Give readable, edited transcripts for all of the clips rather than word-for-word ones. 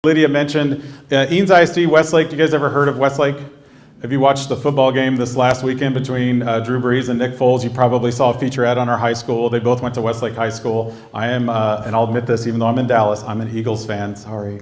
Lydia mentioned Eanes ISD, Westlake. You guys ever heard of Westlake? If you watched the football game this last weekend between Drew Brees and Nick Foles, you probably saw a featurette on our high school. They both went to Westlake High School. I am, and I'll admit this, even though I'm in Dallas, I'm an Eagles fan. Sorry.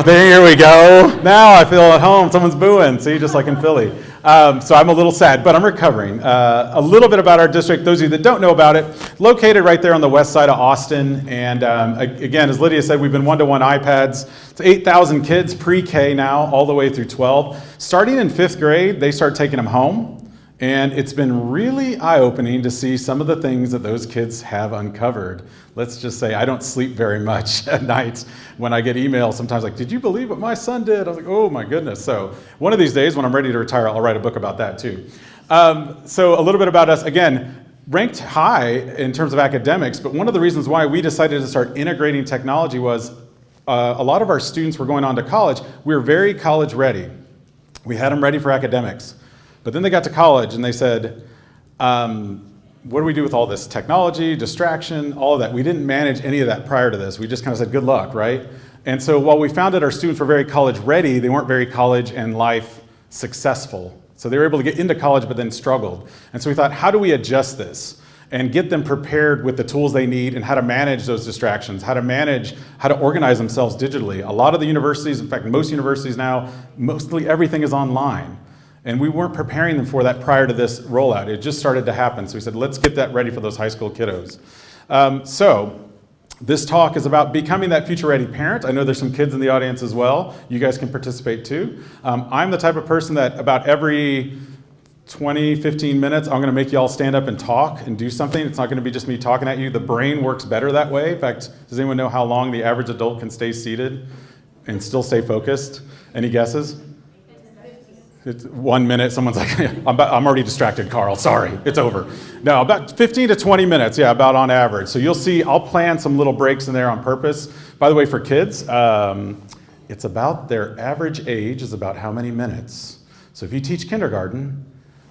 There we go. Now I feel at home. Someone's booing. See, just like in Philly. So I'm a little sad, but I'm recovering. A little bit about our district, those of you that don't know about it, located right there on the west side of Austin. And again, as Lydia said, we've been one-to-one iPads. It's 8,000 kids pre-K now, all the way through 12. Starting in 5th grade, they start taking them home. And it's been really eye-opening to see some of the things that those kids have uncovered. Let's just say I don't sleep very much at night when I get emails sometimes like, did you believe what my son did? I was like, oh my goodness. So one of these days when I'm ready to retire, I'll write a book about that too. So a little bit about us. Again, ranked high in terms of academics, but one of the reasons why we decided to start integrating technology was a lot of our students were going on to college. We were very college ready. We had them ready for academics. But then they got to college and they said, what do we do with all this technology, distraction, all of that? We didn't manage any of that prior to this. We just kind of said, good luck, right? And so while we found that our students were very college ready, they weren't very college and life successful. So they were able to get into college but then struggled. And so we thought, how do we adjust this and get them prepared with the tools they need and how to manage those distractions, how to organize themselves digitally. A lot of the universities, in fact, most universities now, mostly everything is online. And we weren't preparing them for that prior to this rollout. It just started to happen. So we said, let's get that ready for those high school kiddos. So this talk is about becoming that future-ready parent. I know there's some kids in the audience as well. You guys can participate too. I'm the type of person that about every 20, 15 minutes, I'm gonna make you all stand up and talk and do something. It's not gonna be just me talking at you. The brain works better that way. In fact, does anyone know how long the average adult can stay seated and still stay focused? Any guesses? It's 1 minute, someone's like, I'm already distracted, Carl, sorry, it's over. No, about 15 to 20 minutes, yeah, about on average. So you'll see, I'll plan some little breaks in there on purpose. By the way, for kids, it's about their average age is about how many minutes. So if you teach kindergarten,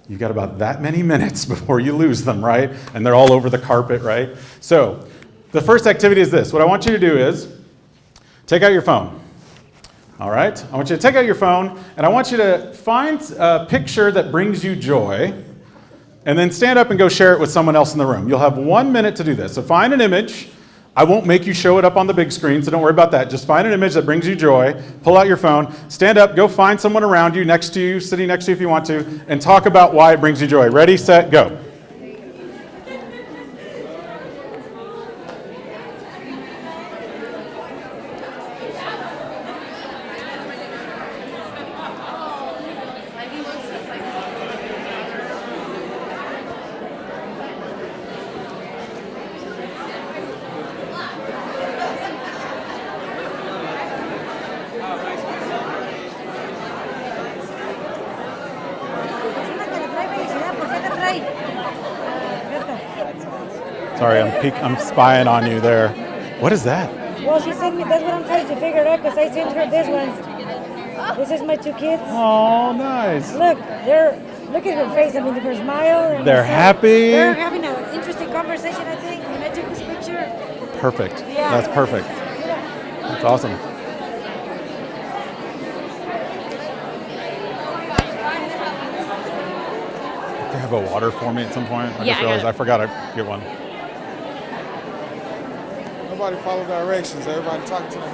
you got about that many minutes before you lose them, right? And they're all over the carpet, right? So the first activity is this. What I want you to do is take out your phone. All right, I want you to take out your phone and I want you to find a picture that brings you joy and then stand up and go share it with someone else in the room. You'll have 1 minute to do this. So find an image. I won't make you show it up on the big screen, so don't worry about that. Just find an image that brings you joy, pull out your phone, stand up, go find someone around you, next to you, sitting next to you if you want to, and talk about why it brings you joy. Ready, set, go. Sorry, I'm spying on you there. What is that? Well, she sent me, that's what I'm trying to figure out, because I sent her this one. This is my 2 kids. Oh, nice. Look at her face. I mean, her smile. And they're happy. They're having an interesting conversation, I think, when I took this picture. Perfect. Yeah. That's perfect. That's awesome. Do you have a water for me at some point? I just realized I forgot to get one. Nobody follow directions. Everybody talking to the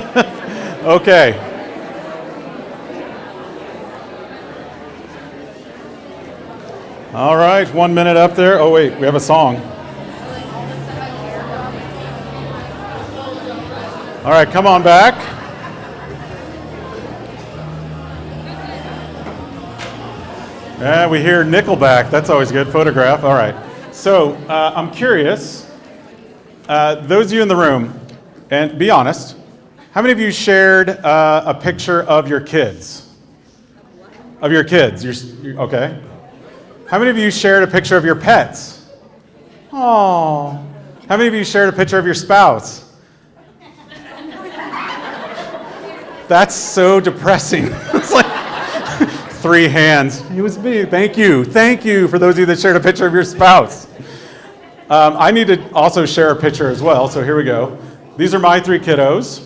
neighbor. Okay. All right, 1 minute up there. Oh wait, we have a song. All right, come on back. Yeah, we hear Nickelback. That's always good. Photograph. All right. So I'm curious. Those of you in the room, and be honest, how many of you shared a picture of your kids? Of your kids? Okay. How many of you shared a picture of your pets? Oh. How many of you shared a picture of your spouse? That's so depressing. It's like 3 hands. It was me. Thank you. Thank you for those of you that shared a picture of your spouse. I need to also share a picture as well, so here we go. These are my 3 kiddos,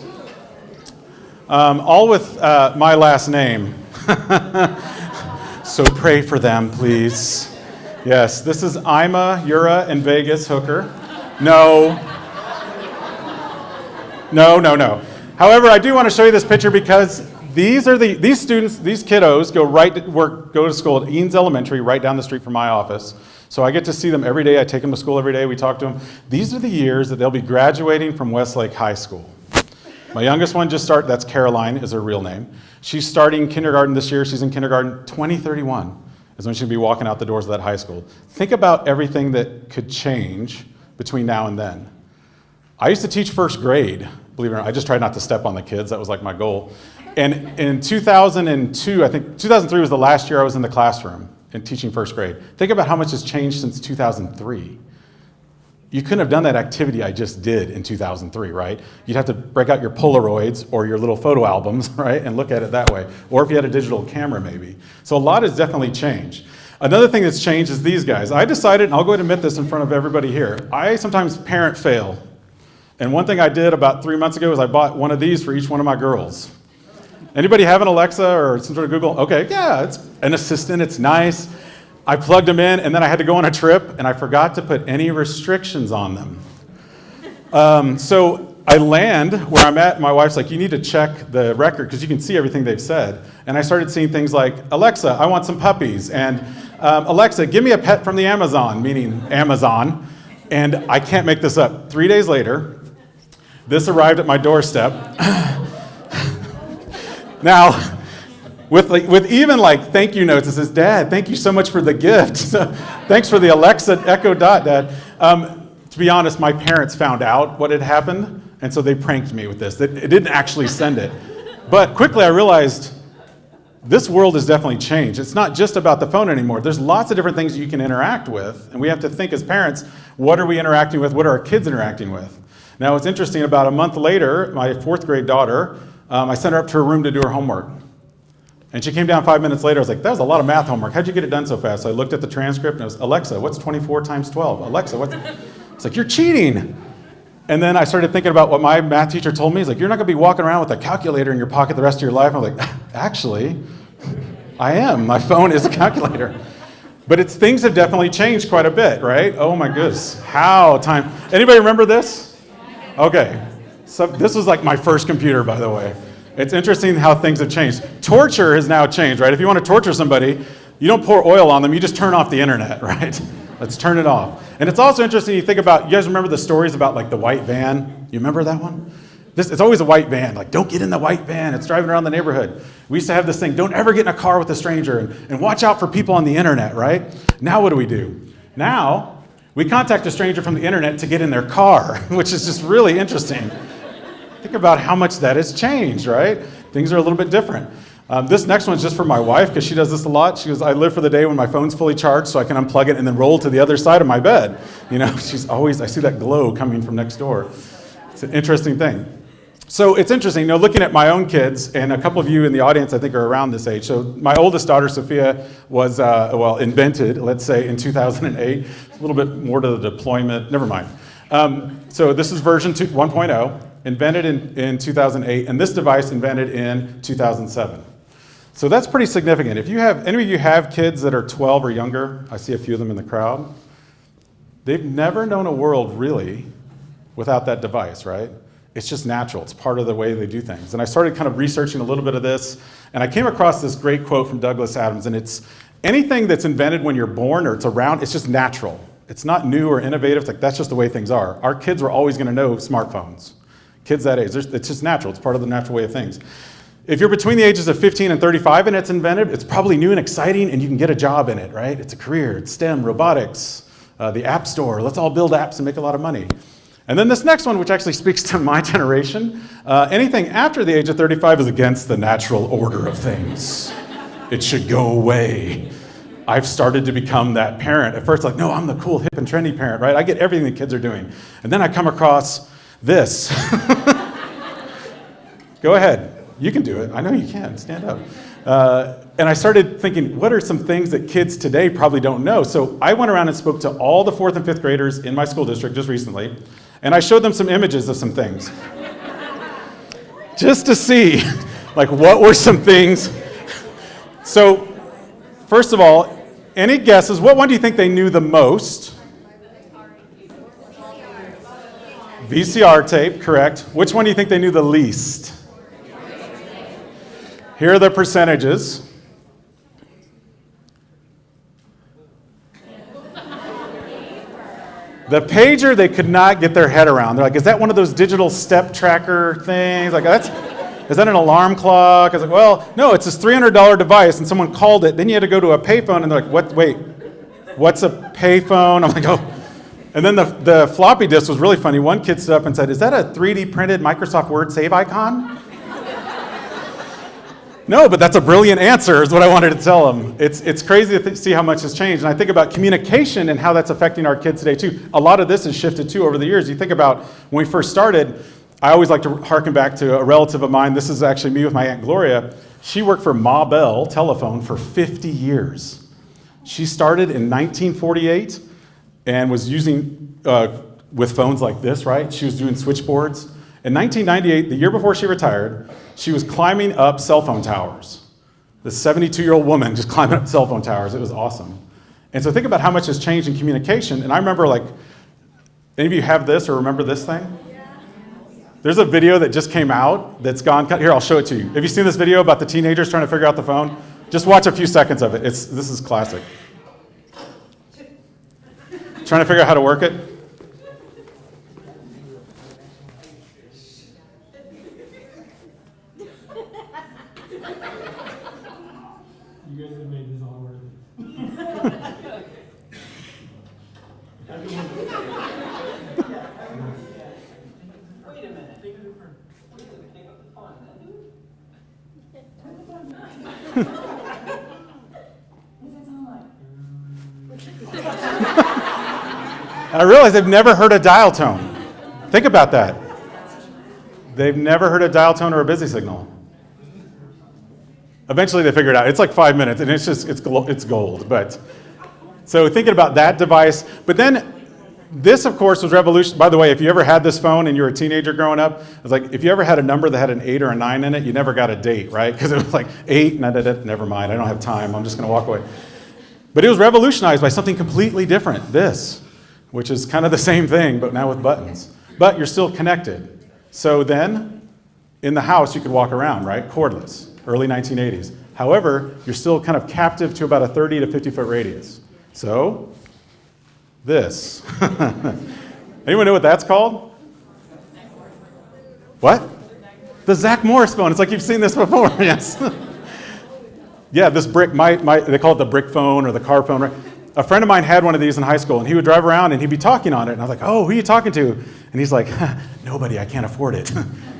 all with my last name. So pray for them, please. Yes, this is Ima, Ura, and Vegas Hooker. No. However, I do want to show you this picture because these students, these kiddos go to school at Eanes Elementary right down the street from my office. So I get to see them every day. I take them to school every day. We talk to them. These are the years that they'll be graduating from Westlake High School. My youngest one just started, that's Caroline is her real name. She's starting kindergarten this year. She's in kindergarten. 2031 is when she'll be walking out the doors of that high school. Think about everything that could change between now and then. I used to teach first grade, believe it or not. I just tried not to step on the kids. That was like my goal. And in 2002, I think 2003 was the last year I was in the classroom and teaching first grade. Think about how much has changed since 2003. You couldn't have done that activity I just did in 2003, right? You'd have to break out your Polaroids or your little photo albums, right, and look at it that way. Or if you had a digital camera, maybe. So a lot has definitely changed. Another thing that's changed is these guys. I decided, and I'll go ahead and admit this in front of everybody here, I sometimes parent fail. And one thing I did about 3 months ago is I bought one of these for each one of my girls. Anybody have an Alexa or some sort of Google? Okay, yeah, it's an assistant, it's nice. I plugged them in, and then I had to go on a trip, and I forgot to put any restrictions on them. So I land where I'm at, my wife's like, you need to check the record, because you can see everything they've said. And I started seeing things like, Alexa, I want some puppies, and Alexa, give me a pet from the Amazon, meaning Amazon. And I can't make this up. 3 days later, this arrived at my doorstep. Now, with even like thank you notes, it says, Dad, thank you so much for the gift. Thanks for the Alexa Echo Dot, Dad. To be honest, my parents found out what had happened, and so they pranked me with this. It didn't actually send it. But quickly I realized this world has definitely changed. It's not just about the phone anymore. There's lots of different things you can interact with, and we have to think as parents, what are we interacting with? What are our kids interacting with? Now, what's interesting, about a month later, my 4th grade daughter, I sent her up to her room to do her homework. And she came down 5 minutes later. I was like, that was a lot of math homework. How'd you get it done so fast? So I looked at the transcript, and it was, Alexa, what's 24 times 12? Alexa, what's... It's like, you're cheating. And then I started thinking about what my math teacher told me. He's like, you're not going to be walking around with a calculator in your pocket the rest of your life. I'm like, actually, I am. My phone is a calculator. But things have definitely changed quite a bit, right? Oh my goodness. How time... Anybody remember this? Okay. So this was like my first computer, by the way. It's interesting how things have changed. Torture has now changed, right? If you want to torture somebody, you don't pour oil on them, you just turn off the internet, right? Let's turn it off. And it's also interesting, you think about, you guys remember the stories about like the white van? You remember that one? It's always a white van, like don't get in the white van, it's driving around the neighborhood. We used to have this thing, don't ever get in a car with a stranger, and watch out for people on the internet, right? Now what do? Now, we contact a stranger from the internet to get in their car, which is just really interesting. Think about how much that has changed, right? Things are a little bit different. This next one's just for my wife, because she does this a lot. She goes, I live for the day when my phone's fully charged so I can unplug it and then roll to the other side of my bed. You know, she's always, I see that glow coming from next door. It's an interesting thing. So it's interesting, you know, looking at my own kids, and a couple of you in the audience I think are around this age. So my oldest daughter, Sophia, was, invented, let's say, in 2008. A little bit more to the deployment, never mind. So this is version 1.0. Invented in 2008, and this device invented in 2007. So that's pretty significant. If you have, any of you have kids that are 12 or younger, I see a few of them in the crowd, they've never known a world really without that device, right? It's just natural. It's part of the way they do things. And I started kind of researching a little bit of this, and I came across this great quote from Douglas Adams, and it's, anything that's invented when you're born or it's around, it's just natural. It's not new or innovative. It's like, that's just the way things are. Our kids were always going to know smartphones. Kids that age, it's just natural. It's part of the natural way of things. If you're between the ages of 15 and 35 and it's invented, it's probably new and exciting and you can get a job in it, right? It's a career, it's STEM, robotics, the App Store. Let's all build apps and make a lot of money. And then this next one, which actually speaks to my generation, anything after the age of 35 is against the natural order of things. It should go away. I've started to become that parent. At first, like, no, I'm the cool, hip, and trendy parent, right? I get everything the kids are doing. And then I come across this. Go ahead. You can do it. I know you can. Stand up. And I started thinking, what are some things that kids today probably don't know? So I went around and spoke to all the 4th and 5th graders in my school district just recently. And I showed them some images of some things. Just to see, like, what were some things. So, first of all, any guesses? What one do you think they knew the most? VCR tape, correct. Which one do you think they knew the least? Here are the percentages. The pager, they could not get their head around. They're like, is that one of those digital step tracker things? Like, is that an alarm clock? I was like, well, no, it's this $300 device, and someone called it. Then you had to go to a payphone, and they're like, wait, what's a payphone? I'm like, oh. And then the floppy disk was really funny. One kid stood up and said, is that a 3D printed Microsoft Word save icon? No, but that's a brilliant answer is what I wanted to tell them. It's crazy to see how much has changed. And I think about communication and how that's affecting our kids today too. A lot of this has shifted too over the years. You think about when we first started, I always like to harken back to a relative of mine. This is actually me with my Aunt Gloria. She worked for Ma Bell Telephone for 50 years. She started in 1948 and was using, with phones like this, right? She was doing switchboards. In 1998, the year before she retired, she was climbing up cell phone towers. This 72-year-old woman just climbing up cell phone towers. It was awesome. And so think about how much has changed in communication. And I remember, like, any of you have this or remember this thing? There's a video that just came out that's gone. Here, I'll show it to you. Have you seen this video about the teenagers trying to figure out the phone? Just watch a few seconds of it. This is classic. Trying to figure out how to work it? You guys have made this all worth Wait a minute. Think of it for think of the fun. And I realize they've never heard a dial tone. Think about that. They've never heard a dial tone or a busy signal. Eventually they figure it out. It's like 5 minutes, and it's gold. But so thinking about that device, but then this, of course, was revolutionary. By the way, if you ever had this phone and you were a teenager growing up, it's like if you ever had a number that had an 8 or a 9 in it, you never got a date, right? Because it was like 8, never mind. I don't have time. I'm just going to walk away. But it was revolutionized by something completely different. This, which is kind of the same thing, but now with buttons. But you're still connected. So then, in the house, you could walk around, right? Cordless. Early 1980s. However, you're still kind of captive to about a 30 to 50 foot radius. So, this. Anyone know what that's called? What? The Zach Morris phone. It's like you've seen this before, yes. Yeah, this brick, they call it the brick phone or the car phone, right? A friend of mine had one of these in high school, and he would drive around and he'd be talking on it. And I was like, oh, who are you talking to? And he's like, nobody, I can't afford it.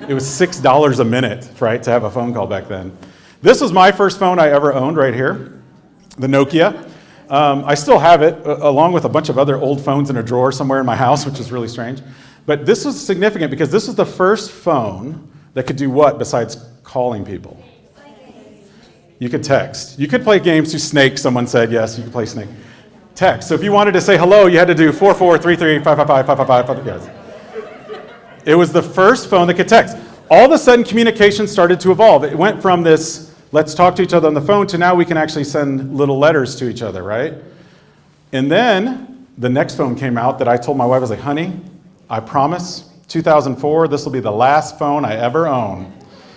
It was $6 a minute, right, to have a phone call back then. This was my first phone I ever owned right here, the Nokia. I still have it, along with a bunch of other old phones in a drawer somewhere in my house, which is really strange. But this was significant because this was the first phone that could do what besides calling people? You could text. You could play games to Snake, someone said. Yes, you could play Snake. Text. So if you wanted to say hello, you had to do 4433555555. Yes. It was the first phone that could text. All of a sudden, communication started to evolve. It went from this, let's talk to each other on the phone, to now we can actually send little letters to each other, right? And then the next phone came out that I told my wife, I was like, honey, I promise, 2004, this will be the last phone I ever own.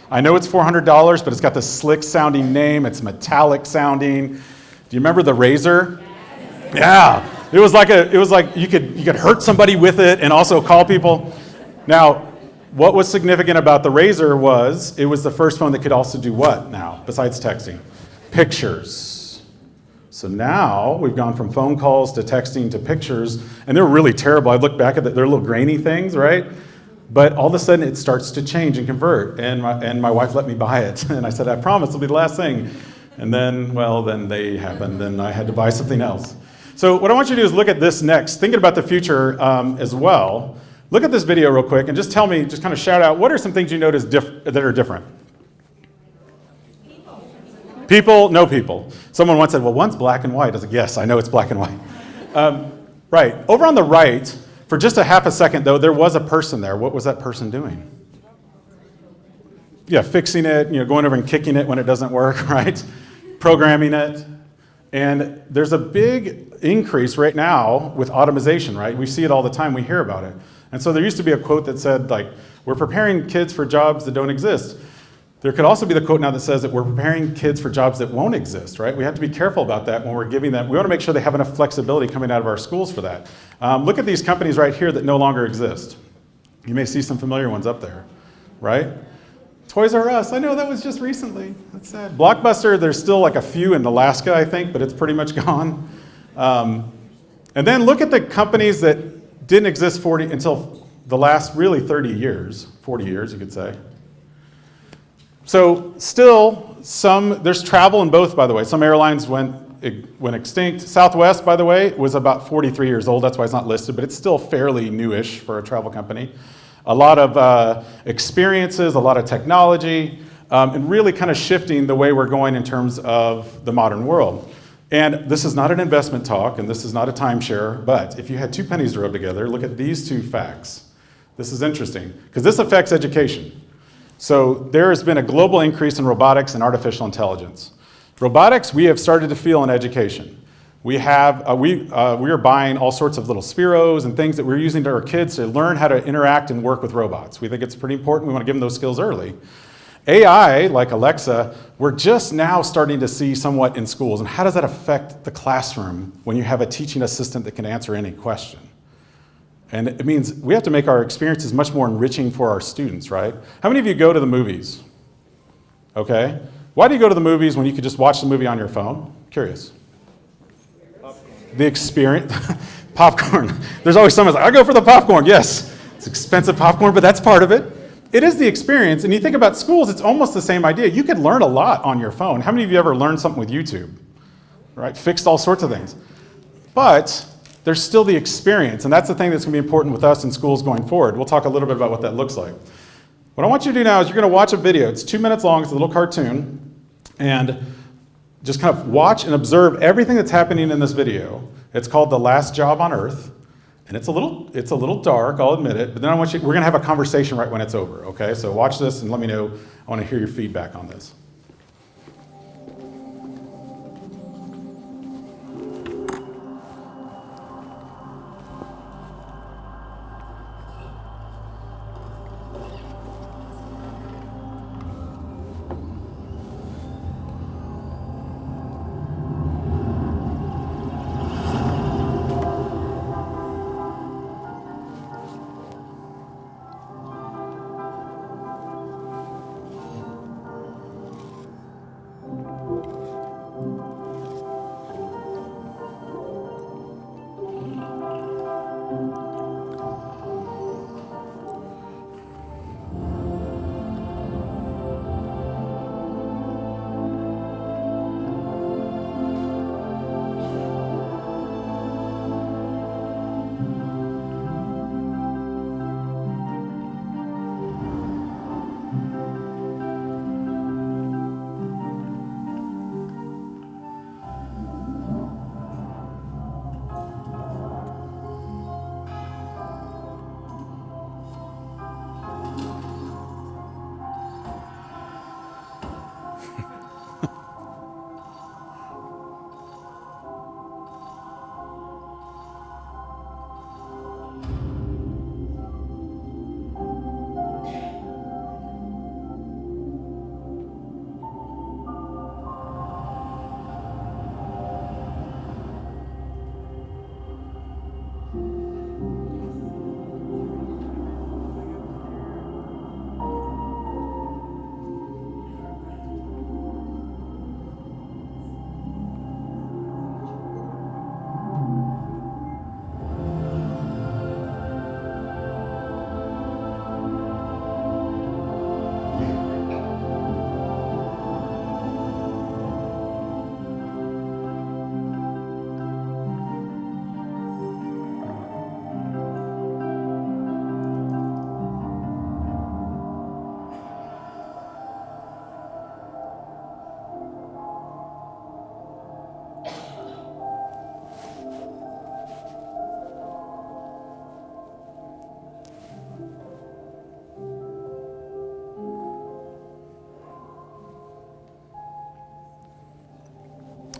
I know it's $400, but it's got this slick sounding name. It's metallic sounding. Do you remember the Razor? Yeah, it was like you could hurt somebody with it and also call people. Now, what was significant about the Razor was it was the first phone that could also do what now, besides texting? Pictures. So now we've gone from phone calls to texting to pictures, and they're really terrible. I look back at they're little grainy things, right? But all of a sudden it starts to change and convert, and my wife let me buy it. And I said, I promise it'll be the last thing. And then, well, then they happened, and I had to buy something else. So what I want you to do is look at this next, thinking about the future as well. Look at this video real quick and just tell me, just kind of shout out, what are some things you notice that are different? People, no people. Someone once said, well, one's black and white. I was like, yes, I know it's black and white. Right, over on the right, For just a half a second, though, there was a person there. What was that person doing? Yeah, fixing it, going over and kicking it when it doesn't work, right? Programming it. And there's a big increase right now with automation, right? We see it all the time, we hear about it. And so there used to be a quote that said, like, we're preparing kids for jobs that don't exist. There could also be the quote now that says that we're preparing kids for jobs that won't exist, right? We have to be careful about that when we're giving them. We want to make sure they have enough flexibility coming out of our schools for that. Look at these companies right here that no longer exist. You may see some familiar ones up there, right? Toys R Us, I know that was just recently. That's sad. Blockbuster, there's still like a few in Alaska, I think, but it's pretty much gone. And then look at the companies that didn't exist until the last really 30 years, 40 years, you could say. So still, there's travel in both, by the way. Some airlines went extinct. Southwest, by the way, was about 43 years old. That's why it's not listed, but it's still fairly newish for a travel company. A lot of experiences, a lot of technology, and really kind of shifting the way we're going in terms of the modern world. And this is not an investment talk, and this is not a timeshare, but if you had two pennies to rub together, look at these two facts. This is interesting, because this affects education. So there has been a global increase in robotics and artificial intelligence. Robotics, we have started to feel in education. We are buying all sorts of little spheros and things that we're using to our kids to learn how to interact and work with robots. We think it's pretty important. We want to give them those skills early. AI, like Alexa, we're just now starting to see somewhat in schools. And how does that affect the classroom when you have a teaching assistant that can answer any question? And it means we have to make our experiences much more enriching for our students, right? How many of you go to the movies? Okay. Why do you go to the movies when you could just watch the movie on your phone? Curious. The experience, popcorn. There's always someone like, I go for the popcorn. Yes, it's expensive popcorn, but that's part of it. It is the experience. And you think about schools, it's almost the same idea. You could learn a lot on your phone. How many of you ever learned something with YouTube? Right? Fixed all sorts of things. But there's still the experience, and that's the thing that's going to be important with us in schools going forward. We'll talk a little bit about what that looks like. What I want you to do now is you're going to watch a video. It's 2 minutes long. It's a little cartoon. And just kind of watch and observe everything that's happening in this video. It's called The Last Job on Earth. And it's a little dark, I'll admit it, but then we're going to have a conversation right when it's over, okay? So watch this and let me know. I want to hear your feedback on this.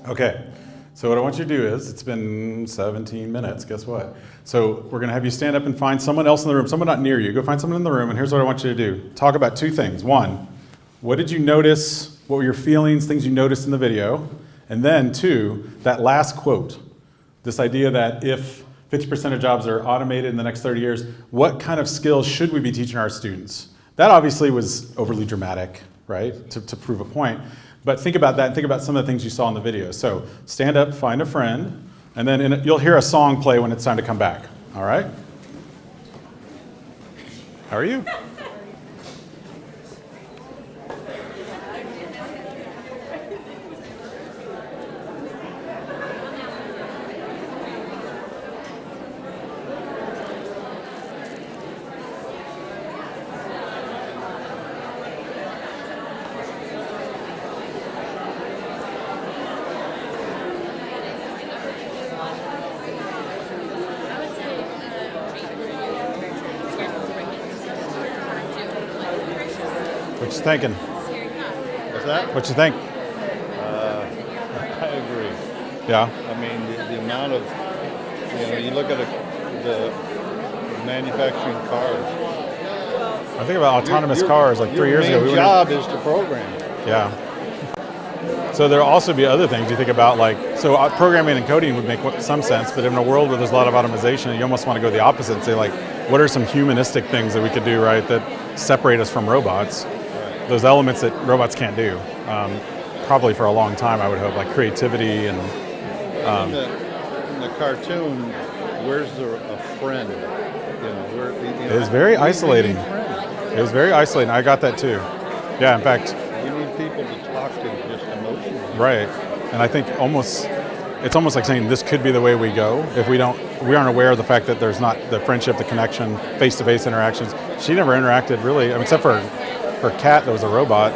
Okay, so what I want you to do is, it's been 17 minutes, guess what? So we're gonna have you stand up and find someone else in the room, someone not near you. Go find someone in the room, and here's what I want you to do. Talk about two things. One, what did you notice? What were your feelings, things you noticed in the video? And then two, that last quote, this idea that if 50% of jobs are automated in the next 30 years, what kind of skills should we be teaching our students? That obviously was overly dramatic, right, to prove a point. But think about that and think about some of the things you saw in the video. So stand up, find a friend, and then you'll hear a song play when it's time to come back, all right? How are you? What you thinking? What's that? What you think? I agree. Yeah. I mean, the amount of, you look at the manufacturing cars. I think about autonomous cars like 3 years ago. Your main job is to program. Yeah. So there'll also be other things you think about, like, so programming and coding would make some sense, but in a world where there's a lot of automation, you almost want to go the opposite and say, like, what are some humanistic things that we could do, right, that separate us from robots? Right. Those elements that robots can't do. Probably for a long time, I would hope, like creativity and... in the cartoon, where's a friend? It was very isolating. It was very isolating. I got that too. Yeah, in fact... You need people to talk to just emotionally. Right, and I think it's almost like saying this could be the way we go if we aren't aware of the fact that there's not the friendship, the connection, face-to-face interactions. She never interacted really, I mean, except for her cat that was a robot.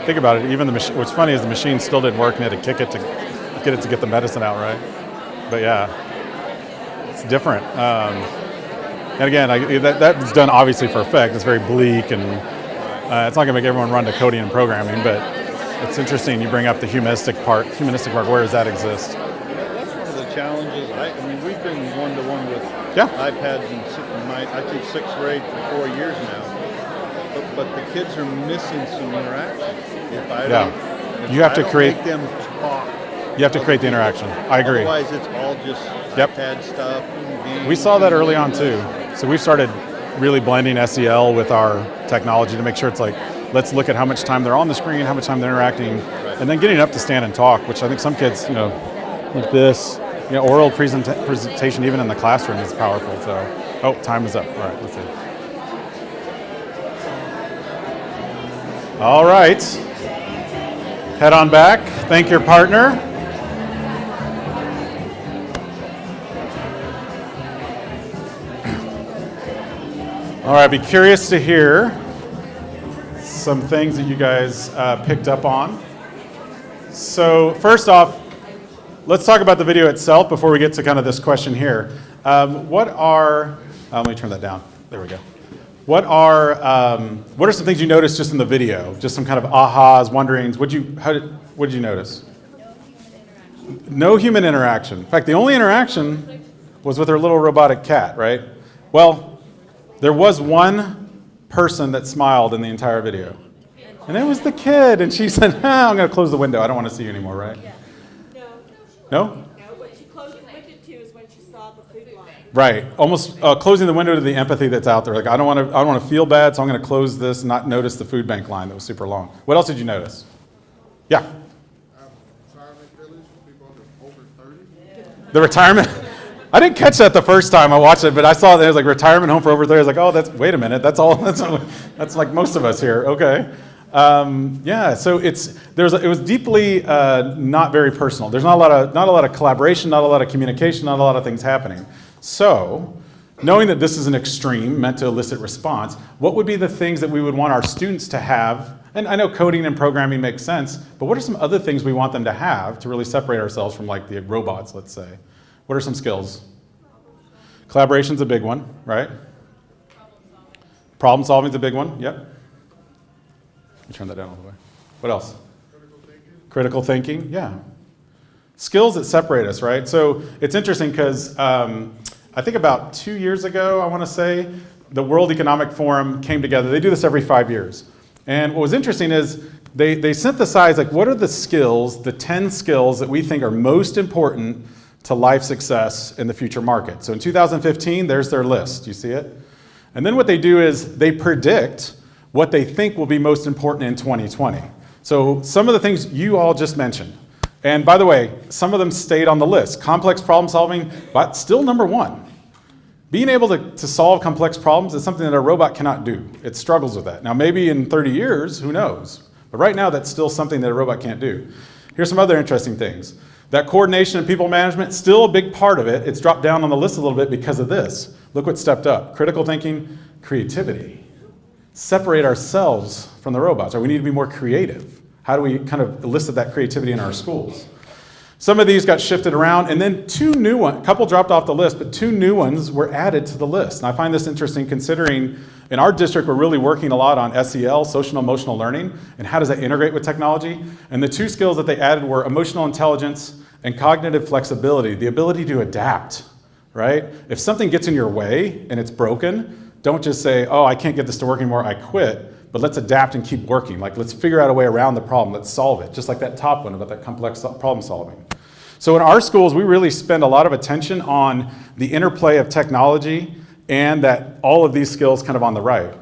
Think about it. Even the machine. What's funny is the machine still didn't work, and they had to kick it to get the medicine out, right? But yeah, it's different. And again, that was done obviously for effect. It's very bleak and. It's not going to make everyone run to coding and programming, but it's interesting you bring up the humanistic part. Where does that exist? That's one of the challenges. I mean, we've been one-to-one with iPads in I think 6th grade for 4 years now. But the kids are missing some interaction. You have to create make them talk. You have to create the interaction. I agree. Otherwise, it's all just iPad stuff. And we saw that early on too. So we've started really blending SEL with our technology to make sure it's like, let's look at how much time they're on the screen, how much time they're interacting, and then getting up to stand and talk, which I think some kids, like this, oral presentation even in the classroom is powerful. So, time is up. All right, let's see. All right, head on back. Thank your partner. All right, I'd be curious to hear some things that you guys picked up on. So first off, let's talk about the video itself before we get to kind of this question here. Let me turn that down. There we go. What are some things you noticed just in the video? Just some kind of ahas, wonderings. What did you notice? No human interaction. In fact, the only interaction was with her little robotic cat, right? Well, there was one person that smiled in the entire video. And it was the kid. And she said, I'm going to close the window. I don't want to see you anymore, right? Yeah. No? No, what she closed the window to is when she saw the food line. Right. Almost closing the window to the empathy that's out there. Like, I don't want to feel bad, so I'm going to close this and not notice the food bank line that was super long. What else did you notice? Yeah. Retirement village for people over 30. The retirement. I didn't catch that the first time I watched it, but I saw that it was like retirement home for over 30. I was like, wait a minute, that's like most of us here. Okay. So it was deeply not very personal. There's not a lot of collaboration, not a lot of communication, not a lot of things happening. So, knowing that this is an extreme meant to elicit response, what would be the things that we would want our students to have? And I know coding and programming makes sense, but what are some other things we want them to have to really separate ourselves from like the robots, let's say? What are some skills? Collaboration's a big one, right? Problem solving's a big one, yep. Let me turn that down all the way. What else? Critical thinking, yeah. Skills that separate us, right? So it's interesting because I think about 2 years ago, I want to say, the World Economic Forum came together. They do this every 5 years. And what was interesting is they synthesized, like, what are the skills, the 10 skills that we think are most important to life success in the future market. So in 2015, there's their list. You see it? And then what they do is they predict what they think will be most important in 2020. So some of the things you all just mentioned. And by the way, some of them stayed on the list. Complex problem solving, but still number one. Being able to solve complex problems is something that a robot cannot do. It struggles with that. Now maybe in 30 years, who knows? But right now that's still something that a robot can't do. Here's some other interesting things. That coordination and people management, still a big part of it. It's dropped down on the list a little bit because of this. Look what stepped up. Critical thinking, creativity. Separate ourselves from the robots, or we need to be more creative. How do we kind of elicit that creativity in our schools? Some of these got shifted around, and then two new ones, a couple dropped off the list, but two new ones were added to the list. And I find this interesting considering in our district, we're really working a lot on SEL, social and emotional learning, and how does that integrate with technology? And the two skills that they added were emotional intelligence and cognitive flexibility, the ability to adapt, right? If something gets in your way and it's broken, don't just say, oh, I can't get this to work anymore, I quit. But let's adapt and keep working. Like, let's figure out a way around the problem. Let's solve it. Just like that top one about that complex problem solving. So in our schools, we really spend a lot of attention on the interplay of technology and that all of these skills kind of on the right.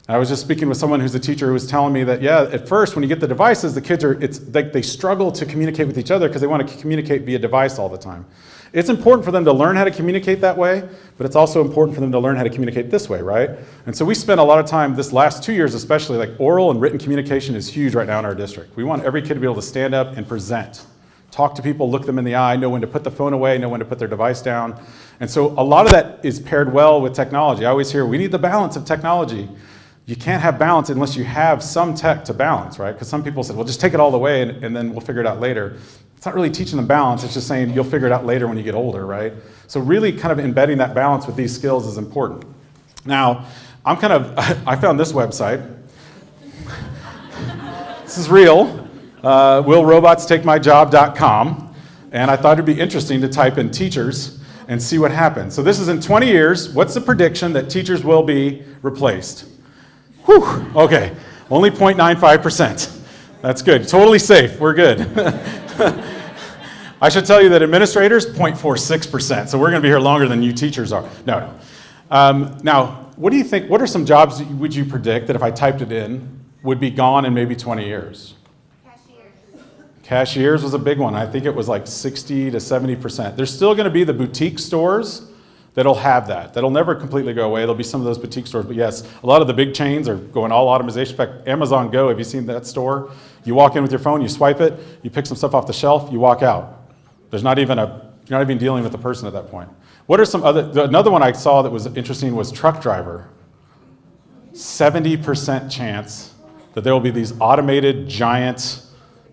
I was just speaking with someone who's a teacher who was telling me that, yeah, at first when you get the devices, the kids it's like they struggle to communicate with each other because they want to communicate via device all the time. It's important for them to learn how to communicate that way, but it's also important for them to learn how to communicate this way, right? And so we spent a lot of time, this last 2 years especially, like oral and written communication is huge right now in our district. We want every kid to be able to stand up and present, talk to people, look them in the eye, know when to put the phone away, know when to put their device down. And so a lot of that is paired well with technology. I always hear, we need the balance of technology. You can't have balance unless you have some tech to balance, right? Because some people said, well, just take it all away and then we'll figure it out later. It's not really teaching them balance, it's just saying you'll figure it out later when you get older, right? So really kind of embedding that balance with these skills is important. Now, I found this website. This is real, willrobotstakemyjob.com, and I thought it'd be interesting to type in teachers and see what happens. So this is in 20 years, what's the prediction that teachers will be replaced? Whew, okay, only 0.95%. That's good, totally safe, we're good. I should tell you that administrators, 0.46%, so we're gonna be here longer than you teachers are. No. Now, what do you think, what are some jobs would you predict that if I typed it in, would be gone in maybe 20 years? Cashiers was a big one. I think it was like 60 to 70%. There's still gonna be the boutique stores that'll have that. That'll never completely go away. There'll be some of those boutique stores, but yes, a lot of the big chains are going all automation. In fact, Amazon Go, have you seen that store? You walk in with your phone, you swipe it, you pick some stuff off the shelf, you walk out. You're not even dealing with the person at that point. What are some another one I saw that was interesting was truck driver. 70% chance that there will be these automated giant,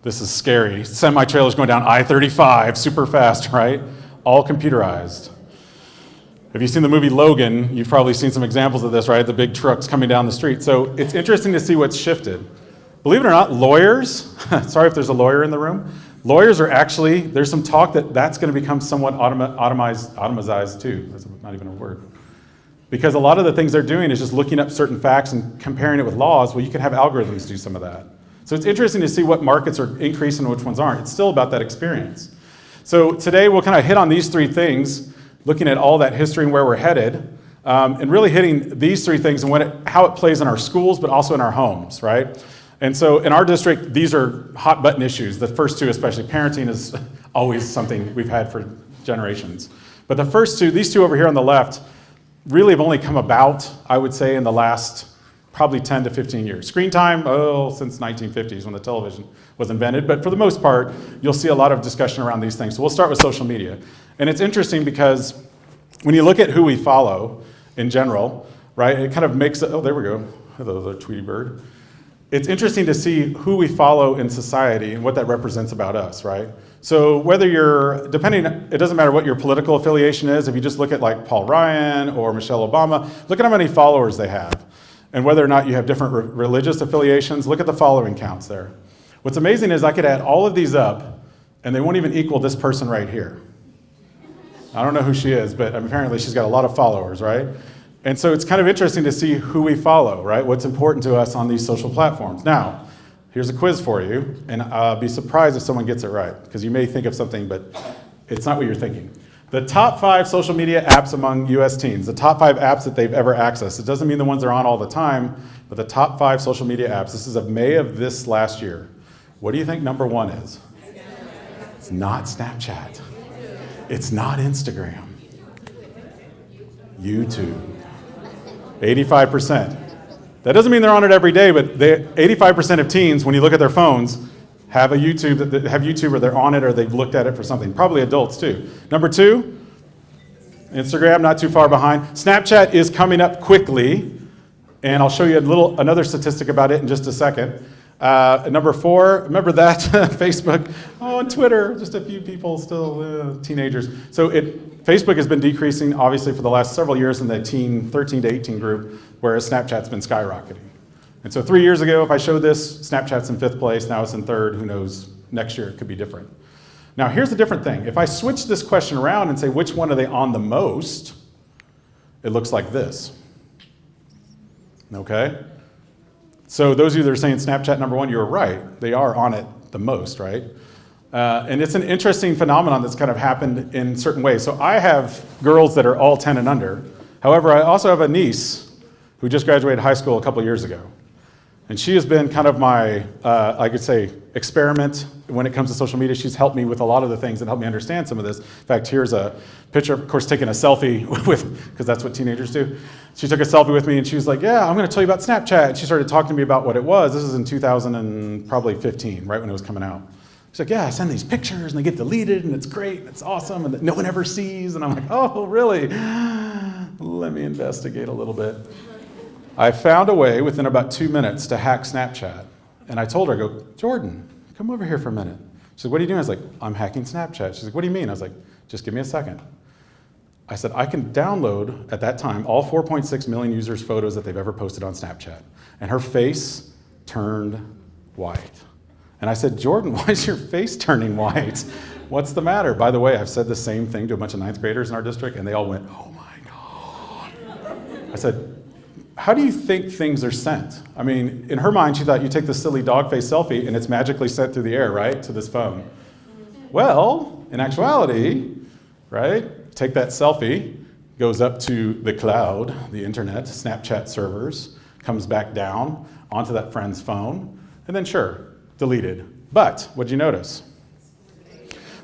this is scary, semi-trailers going down I-35 super fast, right? All computerized. If you've seen the movie Logan, you've probably seen some examples of this, right? The big trucks coming down the street. So it's interesting to see what's shifted. Believe it or not, lawyers, sorry if there's a lawyer in the room, lawyers are actually, there's some talk that that's going to become somewhat automized too. That's not even a word. Because a lot of the things they're doing is just looking up certain facts and comparing it with laws. Well, you can have algorithms do some of that. So it's interesting to see what markets are increasing and which ones aren't. It's still about that experience. So today we'll kind of hit on these three things, looking at all that history and where we're headed, and really hitting these three things and how it plays in our schools, but also in our homes, right? And so in our district, these are hot button issues. The first two, especially parenting, is always something we've had for generations. But the first two, these two over here on the left, really have only come about, I would say, in the last probably 10 to 15 years. Screen time, since 1950s when the television was invented. But for the most part, you'll see a lot of discussion around these things. So we'll start with social media. And it's interesting because when you look at who we follow in general, right, it kind of makes, oh, there we go. Hello there, Tweety Bird. It's interesting to see who we follow in society and what that represents about us, right? So whether it doesn't matter what your political affiliation is, if you just look at like Paul Ryan or Michelle Obama, look at how many followers they have. And whether or not you have different religious affiliations, look at the following counts there. What's amazing is I could add all of these up and they won't even equal this person right here. I don't know who she is, but apparently she's got a lot of followers, right? And so it's kind of interesting to see who we follow, right? What's important to us on these social platforms. Now, here's a quiz for you, and I'll be surprised if someone gets it right, because you may think of something, but it's not what you're thinking. The top 5 social media apps among US teens, the top 5 apps that they've ever accessed. It doesn't mean the ones they're on all the time, but the top 5 social media apps. This is of May of this last year. What do you think number 1 is? It's not Snapchat. It's not Instagram. YouTube. 85%. That doesn't mean they're on it every day, but 85% of teens, when you look at their phones, have a YouTube or they're on it or they've looked at it for something. Probably adults too. Number 2, Instagram, not too far behind. Snapchat is coming up quickly, and I'll show you another statistic about it in just a second. Number 4, remember that? Facebook, and Twitter, just a few people still, teenagers. So Facebook has been decreasing, obviously, for the last several years in the 13 to 18 group, whereas Snapchat's been skyrocketing. And so 3 years ago, if I showed this, Snapchat's in 5th place, now it's in 3rd, who knows, next year it could be different. Now here's the different thing. If I switch this question around and say, which one are they on the most? It looks like this. Okay? So those of you that are saying Snapchat number 1, you're right. They are on it the most, right? And it's an interesting phenomenon that's kind of happened in certain ways. So I have girls that are all 10 and under. However, I also have a niece who just graduated high school a couple years ago. And she has been kind of my, I could say, experiment when it comes to social media. She's helped me with a lot of the things and helped me understand some of this. In fact, here's a picture, of course, taking a selfie with, because that's what teenagers do. She took a selfie with me and she was like, yeah, I'm going to tell you about Snapchat. And she started talking to me about what it was. This is in 2015, right when it was coming out. She's like, yeah, I send these pictures and they get deleted and it's great, and it's awesome, and no one ever sees. And I'm like, oh, really? Let me investigate a little bit. I found a way within about 2 minutes to hack Snapchat. And I told her, I go, Jordan, come over here for a minute. She's like, what are you doing? I was like, I'm hacking Snapchat. She's like, what do you mean? I was like, just give me a second. I said, I can download, at that time, all 4.6 million users' photos that they've ever posted on Snapchat. And her face turned white. And I said, Jordan, why is your face turning white? What's the matter? By the way, I've said the same thing to a bunch of 9th graders in our district, and they all went, oh my God. I said, how do you think things are sent? I mean, in her mind, she thought you take this silly dog face selfie and it's magically sent through the air, right, to this phone. Well, in actuality, right, take that selfie, goes up to the cloud, the internet, Snapchat servers, comes back down onto that friend's phone, and then sure, deleted. But what'd you notice?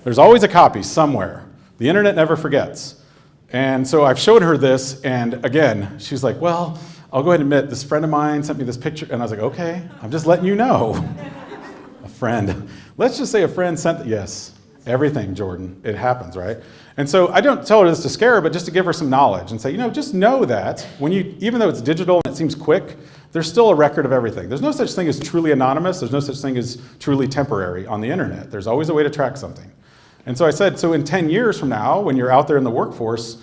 There's always a copy somewhere. The internet never forgets. And so I've showed her this, and again, she's like, well, I'll go ahead and admit, this friend of mine sent me this picture, and I was like, okay, I'm just letting you know. A friend. Let's just say a friend sent, yes, everything, Jordan, it happens, right? And so I don't tell her this to scare her, but just to give her some knowledge and say, just know that when even though it's digital and it seems quick, there's still a record of everything. There's no such thing as truly anonymous. There's no such thing as truly temporary on the internet. There's always a way to track something. And so I said, so in 10 years from now, when you're out there in the workforce,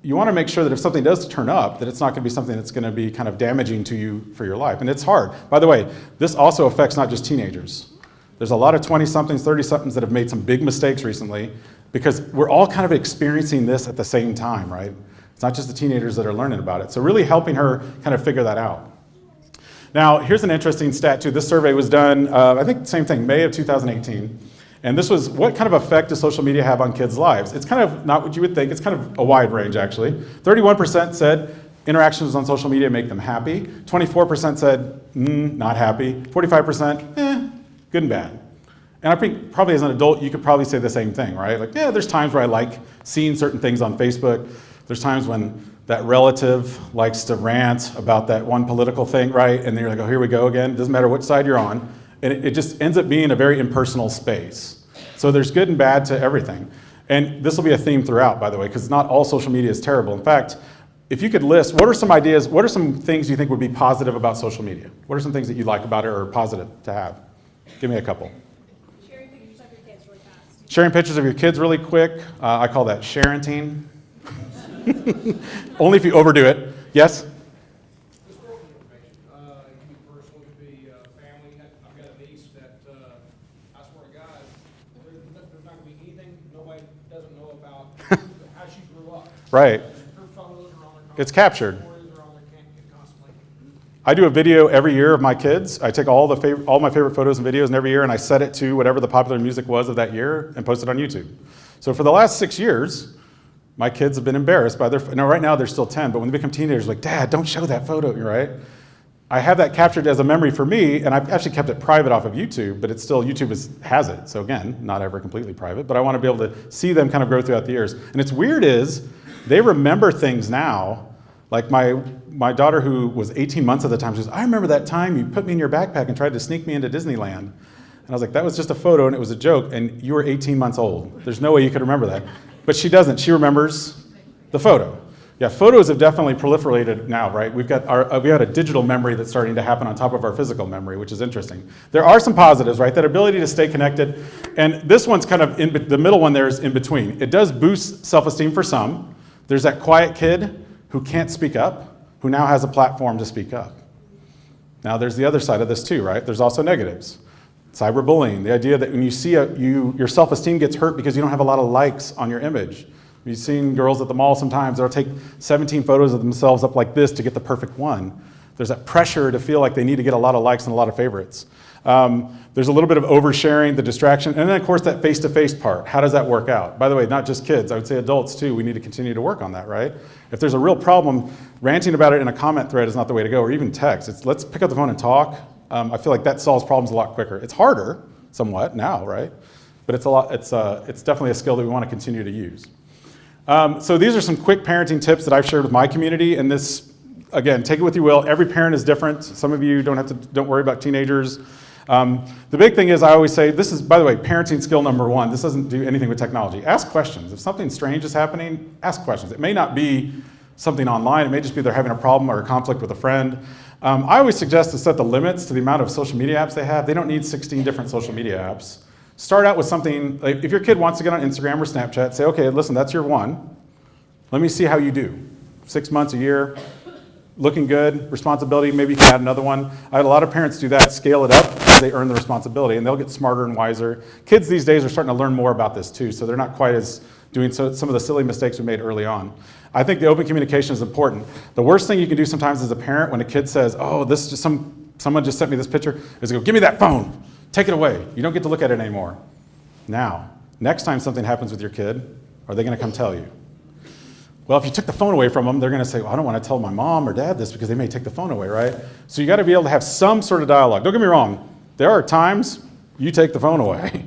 you want to make sure that if something does turn up, that it's not going to be something that's going to be kind of damaging to you for your life. And it's hard. By the way, this also affects not just teenagers. There's a lot of 20-somethings, 30-somethings that have made some big mistakes recently because we're all kind of experiencing this at the same time, right? It's not just the teenagers that are learning about it. So really helping her kind of figure that out. Now, here's an interesting stat too. This survey was done, I think same thing, May of 2018. And this was, what kind of effect does social media have on kids' lives? It's kind of not what you would think. It's kind of a wide range, actually. 31% said interactions on social media make them happy. 24% said, not happy. 45%, good and bad. And I think probably as an adult, you could probably say the same thing, right? Like, yeah, there's times where I like seeing certain things on Facebook. There's times when that relative likes to rant about that one political thing, right? And then you're like, oh, here we go again. It doesn't matter what side you're on. And it just ends up being a very impersonal space. So there's good and bad to everything. And this will be a theme throughout, by the way, because not all social media is terrible. In fact, if you could list, what are some ideas, what are some things you think would be positive about social media? What are some things that you like about it or positive to have? Give me a couple. Sharing pictures of your kids really fast. Sharing pictures of your kids really quick. I call that sharenting. Only if you overdo it. Yes? Just work information. You personally could be family. I've got a niece that, I swear to God, Right. Her photos are on there. It's captured. Boys are on there constantly. I do a video every year of my kids. I take all my favorite photos and videos and every year, and I set it to whatever the popular music was of that year and post it on YouTube. So for the last 6 years, my kids have been embarrassed by their, now right now they're still 10, but when they become teenagers, like, Dad, don't show that photo, right? I have that captured as a memory for me, and I've actually kept it private off of YouTube, but it's still, YouTube has it. So again, not ever completely private, but I want to be able to see them kind of grow throughout the years. And it's weird is, they remember things now. Like my daughter, who was 18 months at the time, she goes, I remember that time you put me in your backpack and tried to sneak me into Disneyland. And I was like, that was just a photo and it was a joke, and you were 18 months old. There's no way you could remember that. But she doesn't, she remembers the photo. Yeah, photos have definitely proliferated now, right? We've got a digital memory that's starting to happen on top of our physical memory, which is interesting. There are some positives, right? That ability to stay connected. And this one's kind of, the middle one there is in between. It does boost self-esteem for some. There's that quiet kid who can't speak up, who now has a platform to speak up. Now there's the other side of this too, right? There's also negatives. Cyberbullying, the idea that when you see your self-esteem gets hurt because you don't have a lot of likes on your image. You've seen girls at the mall sometimes, they'll take 17 photos of themselves up like this to get the perfect one. There's that pressure to feel like they need to get a lot of likes and a lot of favorites. There's a little bit of oversharing, the distraction, and then of course that face-to-face part. How does that work out? By the way, not just kids, I would say adults too, we need to continue to work on that, right? If there's a real problem, ranting about it in a comment thread is not the way to go, or even text. Let's pick up the phone and talk. I feel like that solves problems a lot quicker. It's harder, somewhat, now, right? But it's definitely a skill that we want to continue to use. So these are some quick parenting tips that I've shared with my community, and this, again, take it with you will. Every parent is different. Some of you don't worry about teenagers. The big thing is I always say, this is, by the way, parenting skill number one. This doesn't do anything with technology. Ask questions. If something strange is happening, ask questions. It may not be something online. It may just be they're having a problem or a conflict with a friend. I always suggest to set the limits to the amount of social media apps they have. They don't need 16 different social media apps. Start out with something, like if your kid wants to get on Instagram or Snapchat, say, okay, listen, that's your one. Let me see how you do. 6 months, a year, looking good, responsibility, maybe you can add another one. I had a lot of parents do that, scale it up as they earn the responsibility, and they'll get smarter and wiser. Kids these days are starting to learn more about this too, so they're not quite as doing some of the silly mistakes we made early on. I think the open communication is important. The worst thing you can do sometimes as a parent when a kid says, oh, this just someone just sent me this picture, is to go, give me that phone. Take it away. You don't get to look at it anymore. Now, next time something happens with your kid, are they going to come tell you? Well, if you took the phone away from them, they're going to say, well, I don't want to tell my mom or dad this because they may take the phone away, right? So you got to be able to have some sort of dialogue. Don't get me wrong. There are times you take the phone away,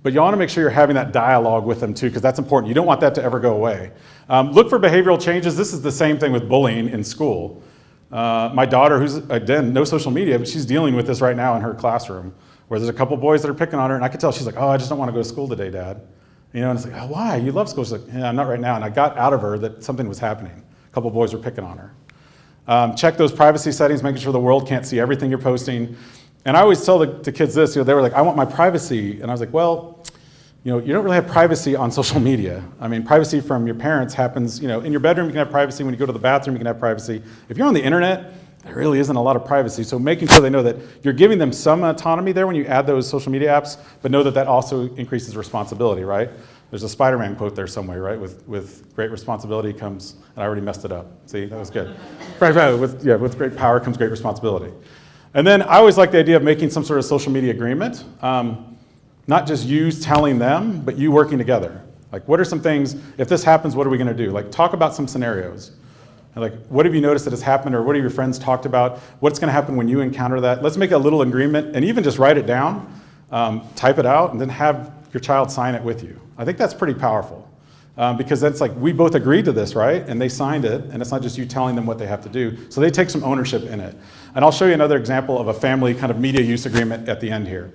but you want to make sure you're having that dialogue with them too, because that's important. You don't want that to ever go away. Look for behavioral changes. This is the same thing with bullying in school. My daughter, who's, again, no social media, but she's dealing with this right now in her classroom, where there's a couple boys that are picking on her, and I could tell she's like, oh, I just don't want to go to school today, Dad. You know, and it's like, oh, why? You love school. She's like, yeah, not right now. And I got out of her that something was happening. A couple boys were picking on her. Check those privacy settings, making sure the world can't see everything you're posting. And I always tell the kids this, they were like, I want my privacy. And I was like, well, you don't really have privacy on social media. I mean, privacy from your parents happens, in your bedroom you can have privacy. When you go to the bathroom you can have privacy. If you're on the internet, there really isn't a lot of privacy. So making sure they know that you're giving them some autonomy there when you add those social media apps, but know that that also increases responsibility, right? There's a Spider-Man quote there somewhere, right? With great responsibility comes, and I already messed it up. See, that was good. Right, with great power comes great responsibility. And then I always like the idea of making some sort of social media agreement. Not just you telling them, but you working together. Like, what are some things, if this happens, what are we gonna do? Like, talk about some scenarios. Like, what have you noticed that has happened, or what have your friends talked about? What's gonna happen when you encounter that? Let's make a little agreement, and even just write it down, type it out, and then have your child sign it with you. I think that's pretty powerful, because that's like, we both agreed to this, right? And they signed it, and it's not just you telling them what they have to do. So they take some ownership in it. And I'll show you another example of a family kind of media use agreement at the end here.